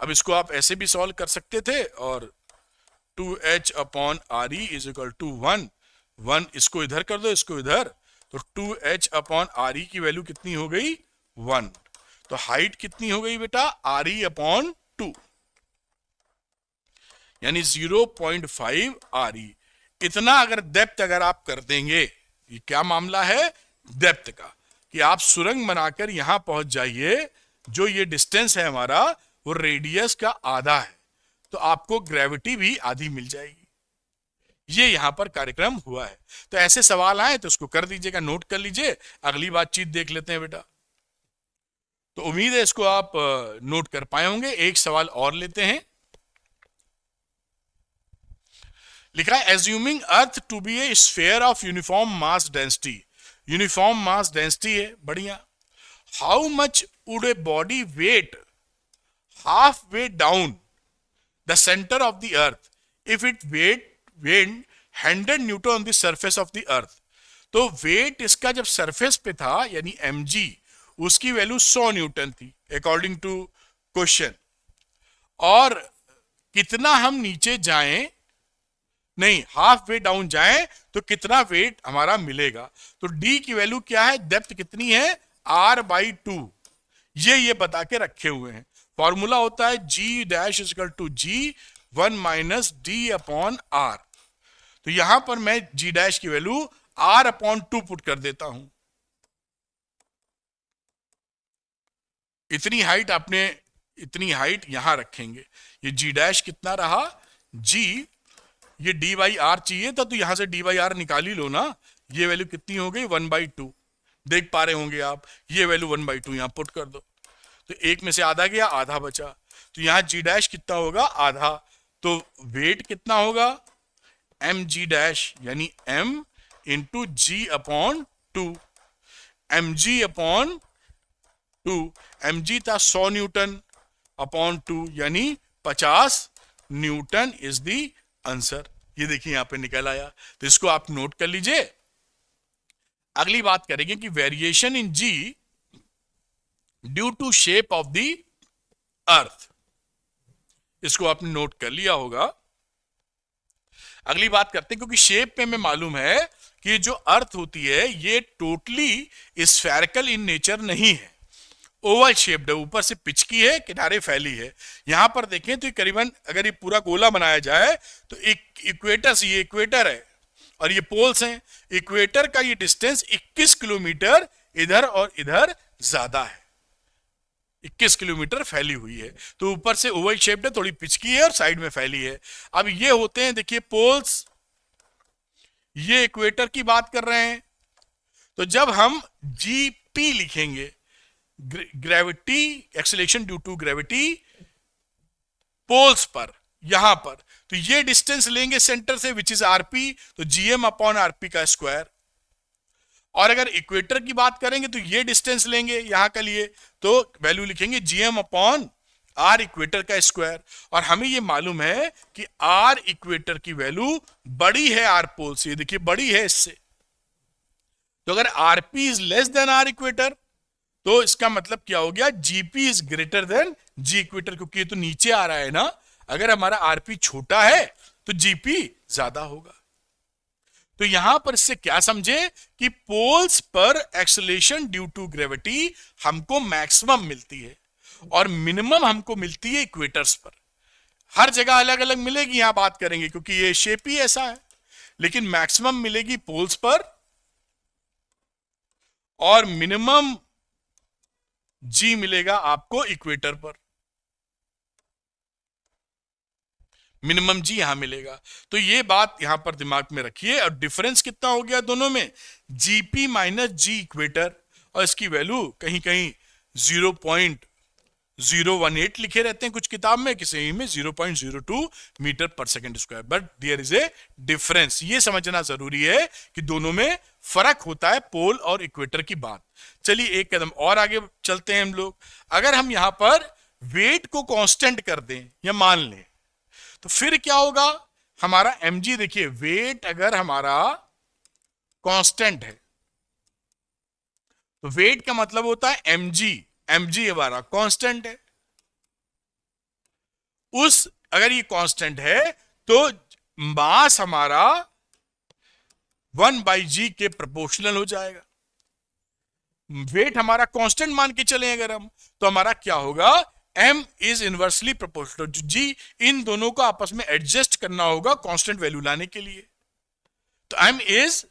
अब इसको आप ऐसे भी सॉल्व कर सकते थे, और 2h upon r e is equal to 1 इसको इधर कर दो, इसको इधर, तो 2h अपॉन आर ई की वैल्यू कितनी हो गई, 1। तो हाइट कितनी हो गई बेटा, RE/2, यानी 0.5 RE। इतना अगर डेप्थ अगर आप कर देंगे, ये क्या मामला है डेप्थ का, कि आप सुरंग बनाकर यहां पहुंच जाइए, जो ये डिस्टेंस है हमारा वो रेडियस का आधा है, तो आपको ग्रेविटी भी आधी मिल जाएगी। ये यहां पर कार्यक्रम हुआ है। तो ऐसे सवाल आए तो उसको कर दीजिएगा, नोट कर लीजिए, अगली बातचीत देख लेते हैं बेटा। तो उम्मीद है इसको आप नोट कर पाए होंगे। एक सवाल और लेते हैं। लिखा है assuming earth to be a sphere of uniform mass density. Uniform mass density है, बढ़िया। How much would a body weight half way down the centre of the earth if it weight 100 newton on the surface of the earth. तो वेट इसका जब सरफेस पे था यानी mg, उसकी वैल्यू 100 न्यूटन थी अकॉर्डिंग टू क्वेश्चन, और कितना हम नीचे जाएं, नहीं हाफ वे डाउन जाएं तो कितना वेट हमारा मिलेगा। तो d की वैल्यू क्या है, डेप्थ कितनी है, r/2, ये बता के रखे हुए हैं। फॉर्मूला होता है G' = G1 - D/R। तो यहां पर मैं G' की वैल्यू R/2 पुट कर देता हूं। इतनी हाइट आपने, इतनी हाइट यहां रखेंगे। ये G' कितना रहा, G, ये D/R चाहिए था, तो यहां से D/R निकाल ही लो ना। ये वैल्यू कितनी हो गई, 1/2। देख पा रहे होंगे आप, ये वैल्यू 1/2 यहां पुट कर दो, तो एक में से आधा गया, आधा बचा। तो यहां G' कितना होगा, आधा। तो वेट कितना होगा, mg' यानी m into G/2, mg/2, mg था 100 न्यूटन अपॉन 2 यानी 50 न्यूटन इज द आंसर। ये देखिए यहां पे निकल आया, तो इसको आप नोट कर लीजिए। अगली बात करेंगे कि variation in G due to shape of the earth, इसको आपने नोट कर लिया होगा। अगली बात करते हैं, क्योंकि शेप पे हमें मालूम है कि जो अर्थ होती है ये टोटली स्फेरिकल इन नेचर नहीं है, ओवल शेप्ड है, ऊपर से पिच की है, किनारे फैली है। यहां पर देखें तो करीबन अगर ये पूरा गोला बनाया जाए तो एक इक्वेटर से, ये इक्वेटर है और ये पोल्स हैं, इक्वेटर का ये डिस्टेंस 21 किलोमीटर इधर और इधर ज्यादा है, 21 किलोमीटर फैली हुई है। तो ऊपर से ओवल शेप्ड है, थोड़ी पिच की है और साइड में फैली है। अब ये होते हैं, देखिए पोल्स, ये इक्वेटर की बात कर रहे हैं। तो जब हम जीपी लिखेंगे, gravity acceleration due to gravity poles पर, यहां पर, तो ये डिस्टेंस लेंगे सेंटर से विच इज आरपी, तो gm/rp का स्क्वायर। और अगर इक्वेटर की बात करेंगे तो ये डिस्टेंस लेंगे यहां के लिए, तो वैल्यू लिखेंगे gm/r इक्वेटर का स्क्वायर। और हमें ये मालूम है कि r इक्वेटर की वैल्यू बड़ी है r पोल से, देखिए बड़ी है इससे। तो अगर rp is less then r equator तो इसका मतलब क्या हो गया, gp is greater then g equator, क्योंकि ये तो नीचे आ रहा है ना। अगर हमारा rp छोटा है तो gp ज्यादा होगा। तो यहां पर इससे क्या समझे कि पोल्स पर एक्सेलरेशन ड्यू टू ग्रेविटी हमको मैक्सिमम मिलती है और मिनिमम हमको मिलती है इक्वेटर्स पर। हर जगह अलग अलग मिलेगी, यहां बात करेंगे क्योंकि ये शेप ही ऐसा है, लेकिन मैक्सिमम मिलेगी पोल्स पर और मिनिमम जी मिलेगा आपको इक्वेटर पर। मिनिमम जी यहां मिलेगा। तो ये बात यहां पर दिमाग में रखिए। और डिफरेंस कितना हो गया दोनों में, जीपी माइनस जी इक्वेटर, और इसकी वैल्यू कहीं कहीं 0.018 लिखे रहते हैं कुछ किताब में, किसी में 0.02 metre per second square, but there is a difference. ये समझना जरूरी है कि दोनों में फर्क होता है पोल और इक्वेटर की बात। चलिए एक कदम और आगे चलते हैं हम लोग। अगर हम यहां पर वेट को कांस्टेंट कर दें या मान लें तो फिर क्या होगा, हमारा mg, देखिए वेट अगर हमारा कांस्टेंट है तो वेट का मतलब होता है mg, mg हमारा कांस्टेंट है। उस अगर ये कांस्टेंट है तो मास हमारा 1/g के प्रोपोर्शनल हो जाएगा। वेट हमारा कांस्टेंट मान के चले अगर हम, तो हमारा क्या होगा, m is inversely proportional to g। इन दोनों को आपस में एडजस्ट करना होगा कांस्टेंट वैल्यू लाने के लिए। तो m is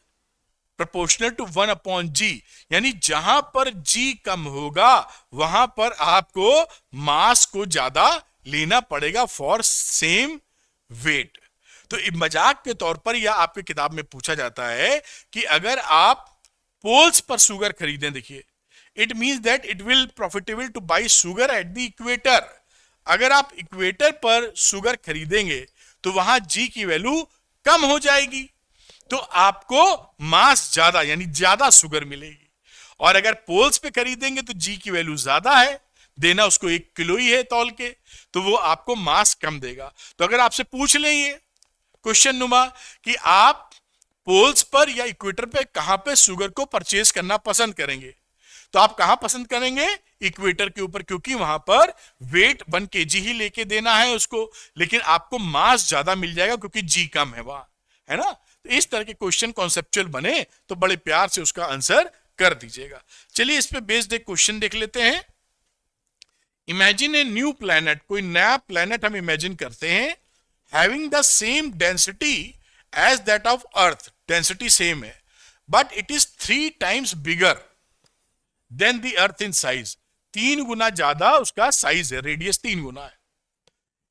proportional to 1/g, यानी जहां पर g कम होगा वहां पर आपको मास को ज्यादा लेना पड़ेगा फॉर सेम वेट। तो मजाक के तौर पर या आपके किताब में पूछा जाता है कि अगर आप पोल्स पर शुगर खरीदें, देखिए it means that it will profitable two by sugar at the equator. अगर आप इक्वेटर पर शुगर खरीदेंगे तो वहां जी की वैल्यू कम हो जाएगी, तो आपको मास ज्यादा यानी ज्यादा शुगर मिलेगी। और अगर पोल्स पे खरीदेंगे तो जी की वैल्यू ज्यादा है, देना उसको 1 किलो ही है तौल के, तो वो आपको मास कम देगा। तो अगर आपसे पूछ लें ये क्वेश्चन नुमा कि आप पोल्स पर या इक्वेटर पे कहां पे शुगर को परचेज करना पसंद करेंगे, तो आप कहां पसंद करेंगे, इक्वेटर के ऊपर, क्योंकि वहां पर वेट 1 kg ही लेके देना है उसको, लेकिन आपको मास ज्यादा मिल जाएगा क्योंकि जी कम है वहां, है ना। तो इस तरह के क्वेश्चन कॉन्सेप्चुअल बने तो बड़े प्यार से उसका आंसर कर दीजिएगा। चलिए इस पे बेस्ड एक क्वेश्चन देख लेते हैं। इमेजिन ए न्यू प्लैनेट, कोई नया प्लैनेट हम इमेजिन करते हैं, having the same density as that of earth, density same है, but it is 3 times bigger than the earth in size, 3 गुना ज्यादा उसका साइज है, रेडियस 3 गुना है।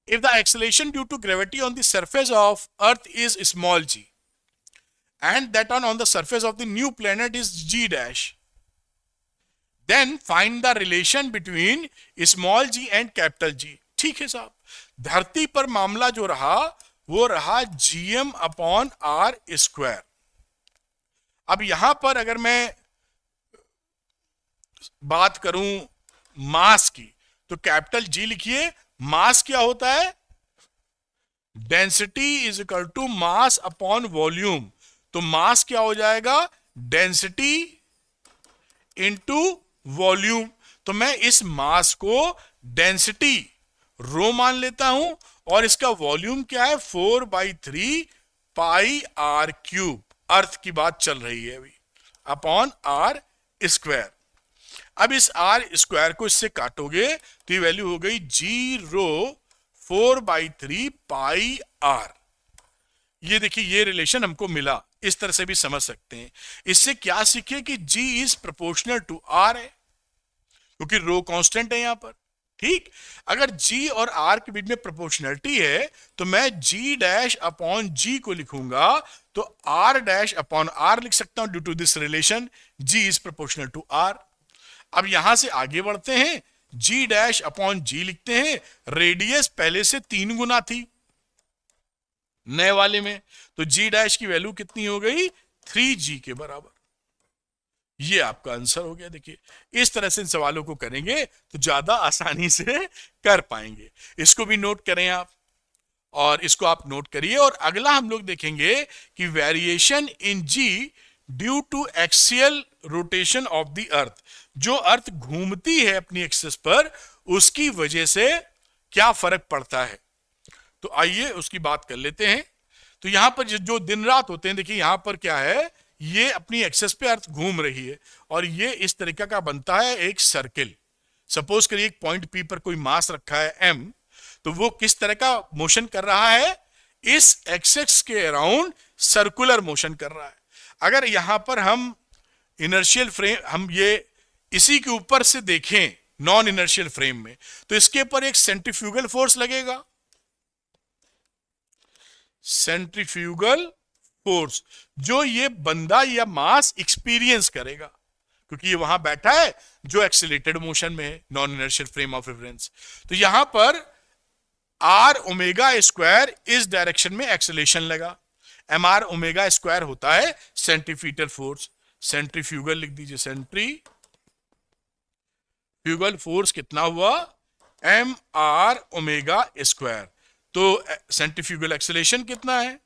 If the acceleration due to gravity on the surface of earth is small g and that on the surface of the new planet is g dash, then find the relation between small g and capital G। ठीक है साहब, धरती पर मामला जो रहा वो रहा gm/r²। अब यहां पर अगर मैं बात करूं मास की, तो कैपिटल G लिखिए, मास क्या होता है, density is equal to mass upon volume. तो मास क्या हो जाएगा, डेंसिटी इंटू वॉल्यूम। तो मैं इस मास को डेंसिटी रो मान लेता हूं और इसका वॉल्यूम क्या है, 4/3 पाई r क्यूब, अर्थ की बात चल रही है अभी, अपॉन r²। अब इस r² को इससे काटोगे तो ये वैल्यू हो गई g रो 4/3 पाई r। ये देखिए ये रिलेशन हमको मिला, इस तरह से भी समझ सकते हैं। इससे क्या सीखे कि G is proportional to R है, क्योंकि रो कांस्टेंट है यहां पर। ठीक, अगर G और R के बीच में प्रोपोर्शनलिटी है तो मैं G डैश अपॉन G को लिखूंगा तो R डैश अपॉन R लिख सकता हूं, due to this relation G is proportional to R। अब यहां से आगे बढ़ते हैं, G डैश अपॉन G लिखते हैं, रेडियस पहले से 3 गुना थी नए वाले में, तो G डैश की वैल्यू कितनी हो गई, 3G के बराबर। ये आपका आंसर हो गया। देखिए इस तरह से इन सवालों को करेंगे तो ज्यादा आसानी से कर पाएंगे। इसको भी नोट करें आप, और इसको आप नोट करिए। और अगला हम लोग देखेंगे कि variation in G due to axial rotation of the earth, जो अर्थ घूमती है अपनी एक्सिस पर उसकी वजह से क्या फर्क पड़ता है। तो आइए उसकी बात कर लेते हैं। तो यहां पर जो दिन रात होते हैं, देखिए यहां पर क्या है, ये अपनी एक्सेस पे अर्थ घूम रही है और ये इस तरीके का बनता है एक सर्किल। सपोज करिए एक पॉइंट पी पर कोई मास रखा है m, तो वो किस तरह का मोशन कर रहा है, इस एक्सेस के अराउंड सर्कुलर मोशन कर रहा है। अगर यहां पर हम इनर्शियल फ्रेम, हम ये इसी के ऊपर से देखें नॉन इनर्शियल फ्रेम में, तो इसके ऊपर एक सेंट्रीफ्यूगल फोर्स लगेगा, सेंट्रीफ्यूगल फोर्स, जो ये बंदा या मास एक्सपीरियंस करेगा, क्योंकि ये वहां बैठा है जो एक्सीलरेटेड मोशन में है, non inertial frame of reference. तो यहां पर r ओमेगा स्क्वायर इस डायरेक्शन में एक्सेलेरेशन लगा, mr ओमेगा स्क्वायर होता है सेंट्रीफ्यूगल फोर्स, सेंट्रीफ्यूगल लिख दीजिए, सेंट्रीफ्यूगल फोर्स कितना हुआ, mr ओमेगा स्क्वायर। तो सेंट्रीफ्यूगल एक्सेलेरेशन कितना है,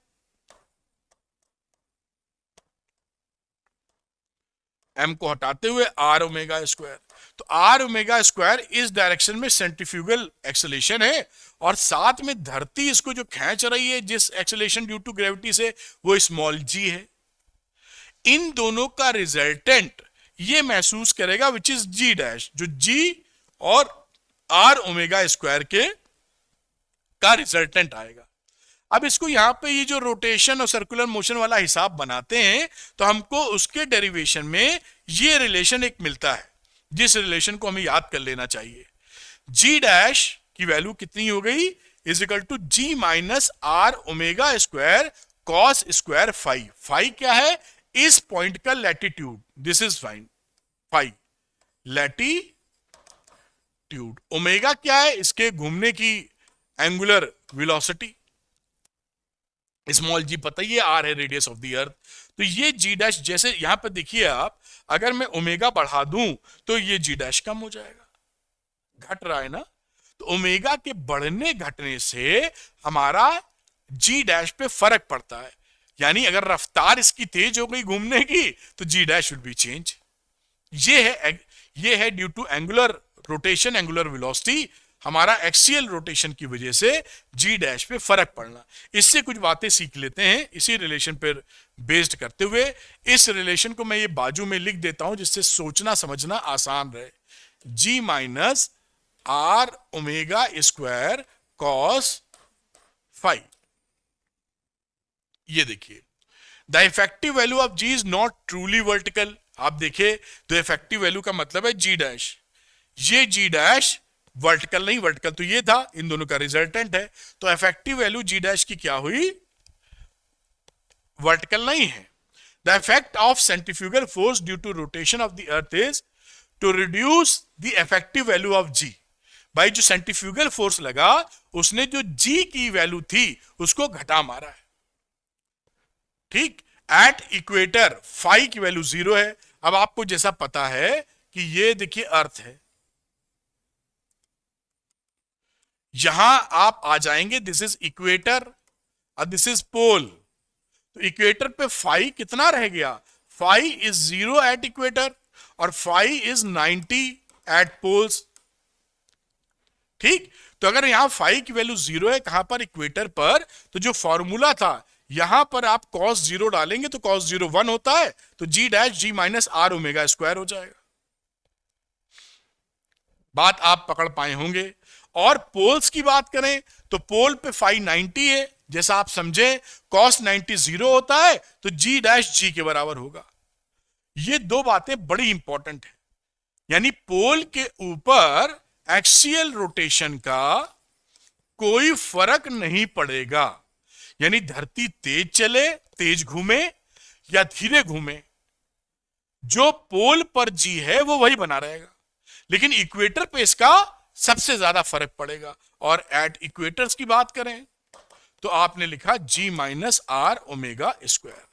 m को हटाते हुए r ओमेगा स्क्वायर। तो r ओमेगा स्क्वायर इस डायरेक्शन में सेंट्रीफ्यूगल एक्सेलेरेशन है, और साथ में धरती इसको जो खींच रही है जिस एक्सेलेरेशन ड्यू टू ग्रेविटी से, वो स्मॉल g है। इन दोनों का रिजल्टेंट ये महसूस करेगा, विच इज जी डैश, जो जी और आर ओमेगा स्क्वायर के का रिजल्टेंट आएगा। अब इसको यहां पे ये जो रोटेशन और सर्कुलर मोशन वाला हिसाब बनाते हैं तो हमको उसके डेरिवेशन में ये रिलेशन एक मिलता है, जिस रिलेशन को हमें याद कर लेना चाहिए। जी डैश की वैल्यू कितनी हो गई, is equal to ji minus r omega square cos square phi. Phi क्या है, इस पॉइंट का latitude, this is fine phi latitude. Omega क्या है, इसके घूमने की एंगुलर वेलोसिटी, स्मॉल जी पता ही है, आर है रेडियस ऑफ द अर्थ। तो ये जी डैश, जैसे यहां पर देखिए आप, अगर मैं ओमेगा बढ़ा दूं तो ये जी डैश कम हो जाएगा, घट रहा है ना। तो ओमेगा के बढ़ने घटने से हमारा जी डैश पे फर्क पड़ता है, यानी अगर रफ्तार इसकी तेज हो गई घूमने की तो जी डैश विल बी चेंज। ये है due to angular rotation, angular velocity, हमारा एक्सियल रोटेशन की वजह से जी डैश पे फर्क पड़ना। इससे कुछ बातें सीख लेते हैं इसी रिलेशन पर बेस्ड करते हुए। इस रिलेशन को मैं ये बाजू में लिख देता हूं जिससे सोचना समझना आसान रहे। G minus r omega square cos phi, ये देखिए the effective value of g is not truly vertical. आप देखिए तो इफेक्टिव वैल्यू का मतलब है जी डैश, ये जी डैश वर्टिकल नहीं, वर्टिकल तो ये था, इन दोनों का रिजल्टेंट है। तो इफेक्टिव वैल्यू जी डैश की क्या हुई, वर्टिकल नहीं है। The effect of centrifugal force due to rotation of the earth is to reduce the effective value of g. भाई जो सेंट्रीफ्यूगल फोर्स लगा उसने जो जी की वैल्यू थी उसको घटा मारा है, ठीक। एट इक्वेटर फाई की वैल्यू 0 है। अब आपको जैसा पता है कि ये देखिए अर्थ है, यहां आप आ जाएंगे, दिस इज इक्वेटर और दिस इज पोल। तो इक्वेटर पे फाई कितना रह गया, फाई इज 0 एट इक्वेटर और फाई इज 90 एट पोल्स, ठीक। तो अगर यहां फाई की वैल्यू 0 है कहां पर, इक्वेटर पर, तो जो फॉर्मूला था यहां पर आप cos 0 डालेंगे तो cos 0 1 होता है, तो जी dash g minus r omega square हो जाएगा। बात आप पकड़ पाए होंगे। और पोल्स की बात करें तो पोल पे फाई 90 है, जैसा आप समझे cos 90 0 होता है तो जी डैश जी के बराबर होगा। ये दो बातें बड़ी इंपॉर्टेंट है, यानी पोल के ऊपर एक्सियल रोटेशन का कोई फर्क नहीं पड़ेगा, यानी धरती तेज चले, तेज घूमे या धीरे घूमे, जो पोल पर जी है वो वही बना रहेगा, लेकिन इक्वेटर पे इसका सबसे ज्यादा फर्क पड़ेगा। और एट इक्वेटर्स की बात करें तो आपने लिखा जी माइनस आर ओमेगा स्क्वायर।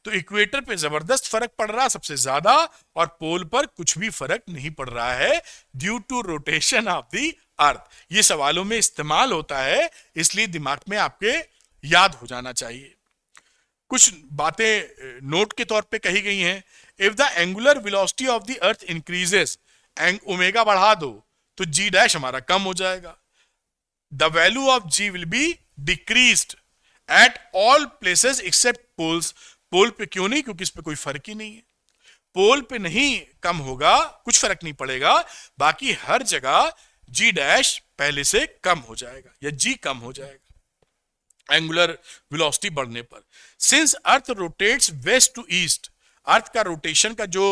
तो इक्वेटर पे जबरदस्त फर्क पड़ रहा सबसे ज्यादा, और पोल पर कुछ भी फर्क नहीं पड़ रहा है due to rotation of the earth. ये सवालों में इस्तेमाल होता है, इसलिए दिमाग में आपके याद हो जाना चाहिए। कुछ बातें नोट के तौर पे कही गई हैं। If the angular velocity of the earth increases, omega बढ़ा दो तो जी डैश हमारा कम हो जाएगा। The value of g will be decreased at all places except poles. Pole पे क्यों नहीं, क्योंकि इस पे कोई फर्क ही नहीं है। पोल पे नहीं कम होगा, कुछ फर्क नहीं पड़ेगा, बाकी हर जगह जी डैश पहले से कम हो जाएगा या जी कम हो जाएगा एंगुलर वेलोसिटी बढ़ने पर। Since earth rotates west to east, earth का रोटेशन का जो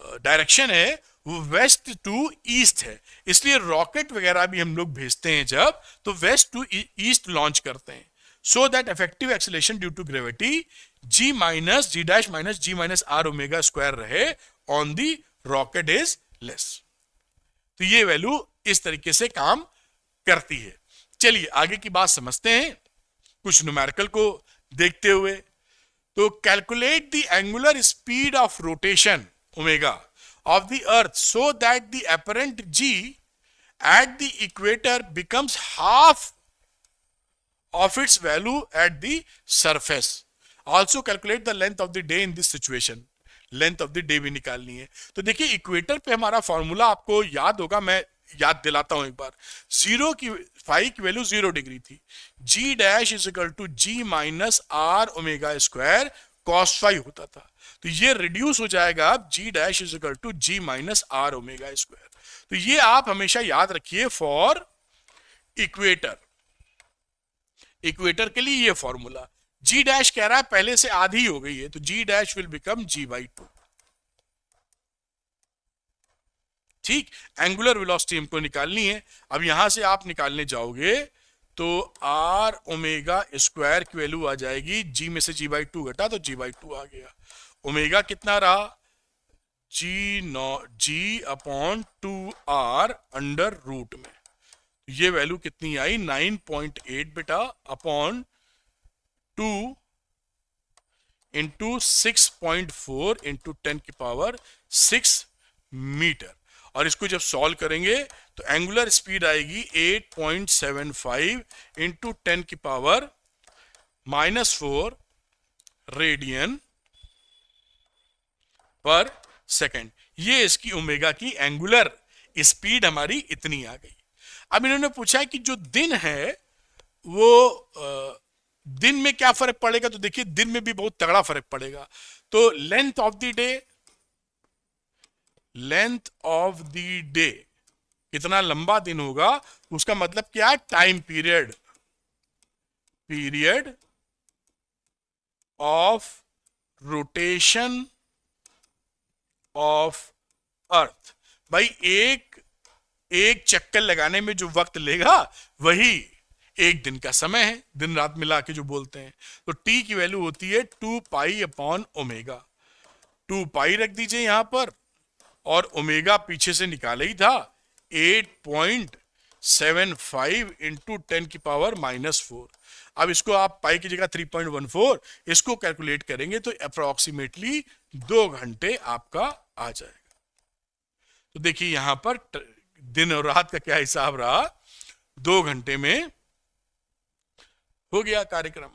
डायरेक्शन है वो वेस्ट टू ईस्ट है, इसलिए रॉकेट वगैरह भी हम लोग भेजते हैं जब, तो वेस्ट टू ईस्ट लॉन्च करते हैं, so that effective acceleration due to gravity g minus g dash minus g minus r omega square रहे on the rocket is less. तो ये वैल्यू इस तरीके से काम करती है। चलिए आगे की बात समझते हैं कुछ न्यूमेरिकल को देखते हुए। तो calculate the angular speed of rotation omega of the earth so that the apparent g at the equator becomes half of its value at the surface. Also calculate the length of the day in this situation. Length of the day भी निकालनी है। तो देखिए इक्वेटर पे हमारा फॉर्मूला आपको याद होगा, मैं याद दिलाता हूं एक बार। जीरो की फाई की वैल्यू 0 डिग्री थी, g dash is equal to ji minus r omega square cos phi होता था। तो ये रिड्यूस हो जाएगा अब g dash is equal to g minus r omega square. तो ये आप हमेशा याद रखिए फॉर इक्वेटर। इक्वेटर के लिए ये फॉर्मूला, g डैश कह रहा है पहले से आधी हो गई है, तो g dash will become g/2। ठीक, एंगुलर वेलोसिटी हमको निकालनी है। अब यहां से आप निकालने जाओगे तो आर ओमेगा स्क्वायर की वैल्यू आ जाएगी, g में से g/2 घटा तो g/2 आ गया। ओमेगा कितना रहा, g/2r अंडर रूट में। ये वैल्यू कितनी आई, 9.8 बेटा अपॉन 2 इंटू 6.4 इंटू 10⁶ मीटर। और इसको जब सॉल्व करेंगे तो एंगुलर स्पीड आएगी 8.75 इंटू 10⁻⁻4 रेडियन पर सेकेंड। ये इसकी ओमेगा की एंगुलर स्पीड हमारी इतनी आ गई। अब इन्होंने पूछा है कि जो दिन है वो दिन में क्या फर्क पड़ेगा, तो देखिए दिन में भी बहुत तगड़ा फर्क पड़ेगा। तो लेंथ ऑफ द डे कितना लंबा दिन होगा, उसका मतलब क्या है, time period of rotation of earth. भाई एक चक्कर लगाने में जो वक्त लेगा वही एक दिन का समय है, दिन रात मिला के जो बोलते हैं। तो t की वैल्यू होती है 2 पाई अपॉन ओमेगा। 2 पाई रख दीजिए यहां पर, और ओमेगा पीछे से निकाला ही था 8.75 इंटू 10⁻⁻4। अब इसको आप पाई की जगह 3.14 इसको कैलकुलेट करेंगे तो अप्रोक्सीमेटली 2 घंटे आपका आ जाएगा। तो देखिए यहां पर दिन और रात का क्या हिसाब रहा, 2 घंटे में हो गया कार्यक्रम।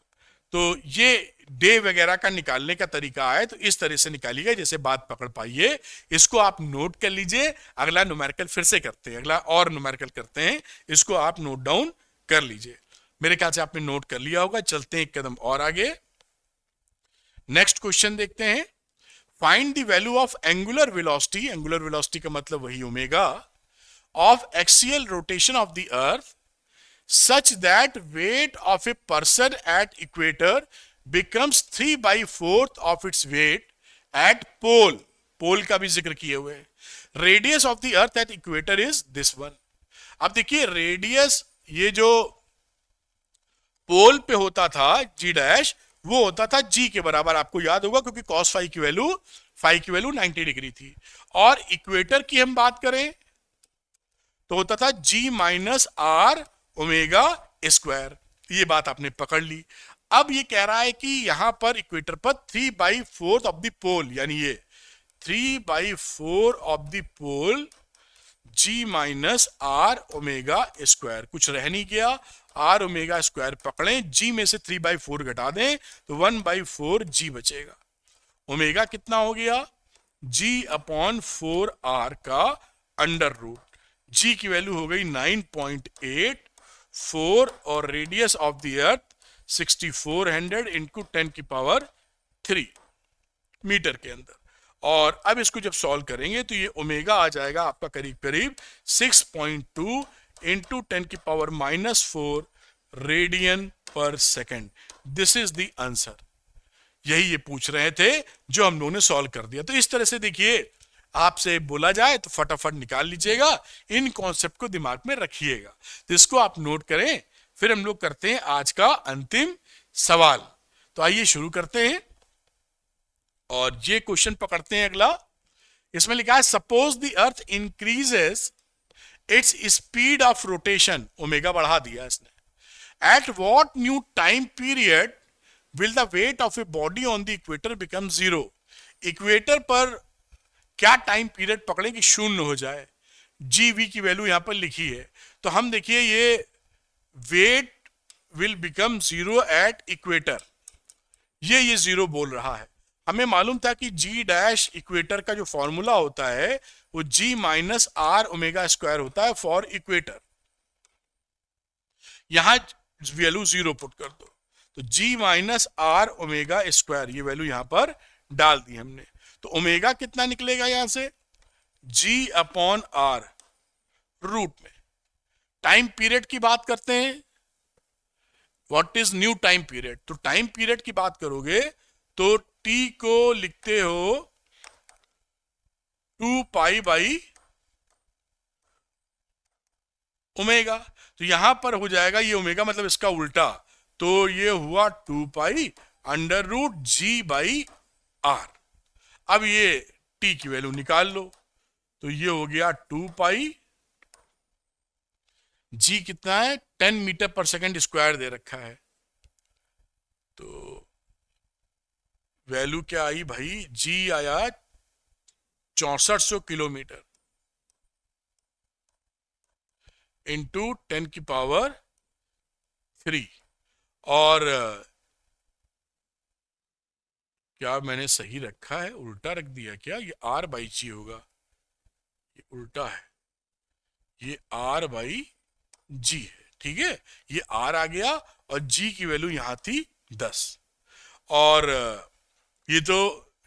तो ये डे वगैरह का निकालने का तरीका है, तो इस तरह से निकालिएगा जैसे बात पकड़ पाइए। इसको आप नोट कर लीजिए, अगला न्यूमेरिकल फिर से करते हैं, अगला और न्यूमेरिकल करते हैं, इसको आप नोट डाउन कर लीजिए। मेरे ख्याल से आपने नोट कर लिया होगा। चलते हैं एक कदम और आगे, नेक्स्ट क्वेश्चन देखते हैं। Find the value of angular velocity, angular velocity का मतलब वही omega, of axial rotation of the earth such that weight of a person at equator becomes 3/4 of its weight at pole। पोल का भी जिक्र किए हुए हैं। Radius of the earth at equator is this one. अब देखिए रेडियस, ये जो पोल पे होता था g डैश, वो होता था g के बराबर, आपको याद होगा, क्योंकि cos फाई की वैल्यू 90 डिग्री थी। और इक्वेटर की हम बात करें तो होता था g minus r omega square. ये बात आपने पकड़ ली। अब ये कह रहा है कि यहां पर इक्वेटर पर 3/4 ऑफ द पोल, यानी ये 3/4 of the pole g minus r omega square. कुछ रह नहीं गया, आर ओमेगा स्क्वायर पकड़ें, g में से 3/4 घटा दें तो 1/4 g बचेगा। ओमेगा कितना हो गया, g/4r का अंडर रूट। g की वैल्यू हो गई 9.84 और radius of the earth 6400 into 10⁻³ metre के अंदर। और अब इसको जब सॉल्व करेंगे तो ये ओमेगा आ जाएगा आपका करीब करीब 6.2 इंटू 10⁻⁻4 रेडियन पर second. This is the answer. यही ये पूछ रहे थे जो हम लोगों ने सॉल्व कर दिया। तो इस तरह से देखिए, आपसे बोला जाए तो फटाफट निकाल लीजिएगा, इन कॉन्सेप्ट को दिमाग में रखिएगा। तो इसको आप नोट करें, फिर हम लोग करते हैं आज का अंतिम सवाल। तो आइए शुरू करते हैं और ये क्वेश्चन पकड़ते हैं अगला। इसमें लिखा है suppose the earth increases its speed of rotation, omega बढ़ा दिया इसने, at what new time period will the weight of a body on the equator become 0। Equator पर क्या टाइम पीरियड पकड़े कि शून्य हो जाए। जी वी की वैल्यू यहां पर लिखी है, तो हम देखिए ये weight will become 0 at equator, ये 0 बोल रहा है। हमें मालूम था कि जी डैश इक्वेटर का जो फॉर्मूला होता है वो g minus r omega square होता है फॉर इक्वेटर। यहां वैल्यू 0 पुट कर दो तो g minus r omega square, ये वैल्यू यहां पर डाल दी हमने। तो ओमेगा कितना निकलेगा यहां से, g अपॉन आर रूट में। टाइम पीरियड की बात करते हैं, what is new time period. तो टाइम पीरियड की बात करोगे तो t को लिखते हो 2 पाई बाई ओमेगा। तो यहां पर हो जाएगा ये ओमेगा मतलब इसका उल्टा, तो ये हुआ 2 pi under root g by r. अब ये t की वैल्यू निकाल लो, तो ये हो गया 2 पाई, g कितना है 10 मीटर पर सेकंड स्क्वायर दे रखा है, तो वैल्यू क्या आई भाई, g आया 6400 किलोमीटर इंटू 10 की पावर 3। और क्या मैंने सही रखा है, उल्टा रख दिया क्या, ये r बाई जी होगा, ये उल्टा है, ये r बाई जी है, ठीक है। ये r आ गया और g की वैल्यू यहां थी 10। और ये तो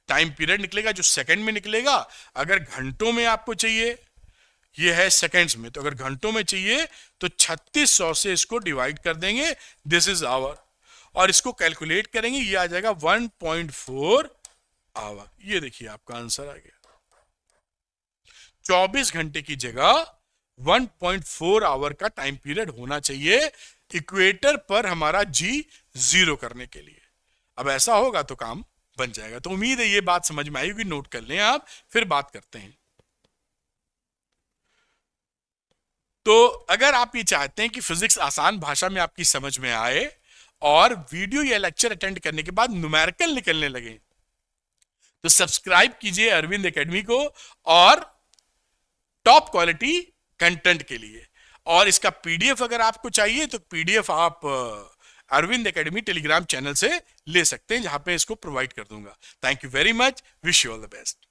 टाइम पीरियड निकलेगा जो सेकंड में निकलेगा। अगर घंटों में आपको चाहिए, ये है सेकंड्स में, तो अगर घंटों में चाहिए तो 3600 से इसको डिवाइड कर देंगे, दिस इज आवर, और इसको कैलकुलेट करेंगे, ये आ जाएगा 1.4 आवर। ये देखिए आपका आंसर आ गया। 24 घंटे की जगह 1.4 आवर का टाइम पीरियड होना चाहिए इक्वेटर पर हमारा जी 0 करने के लिए। अब ऐसा होगा तो काम बन जाएगा। तो उम्मीद है ये बात समझ में आई होगी, नोट कर लें आप, फिर बात करते हैं। तो अगर आप ये चाहते हैं कि फिजिक्स आसान भाषा में आपकी समझ में आए और वीडियो या लेक्चर अटेंड करने के बाद न्यूमेरिकल निकलने लगे, तो सब्सक्राइब कीजिए अरविंद एकेडमी को, और टॉप क्वालिटी कंटेंट के लिए। और इसका पीडीएफ अगर आपको चाहिए तो पीडीएफ आप अरविंद एकेडमी टेलीग्राम चैनल से ले सकते हैं, जहां पे इसको प्रोवाइड कर दूंगा। Thank you very much, wish you all the best.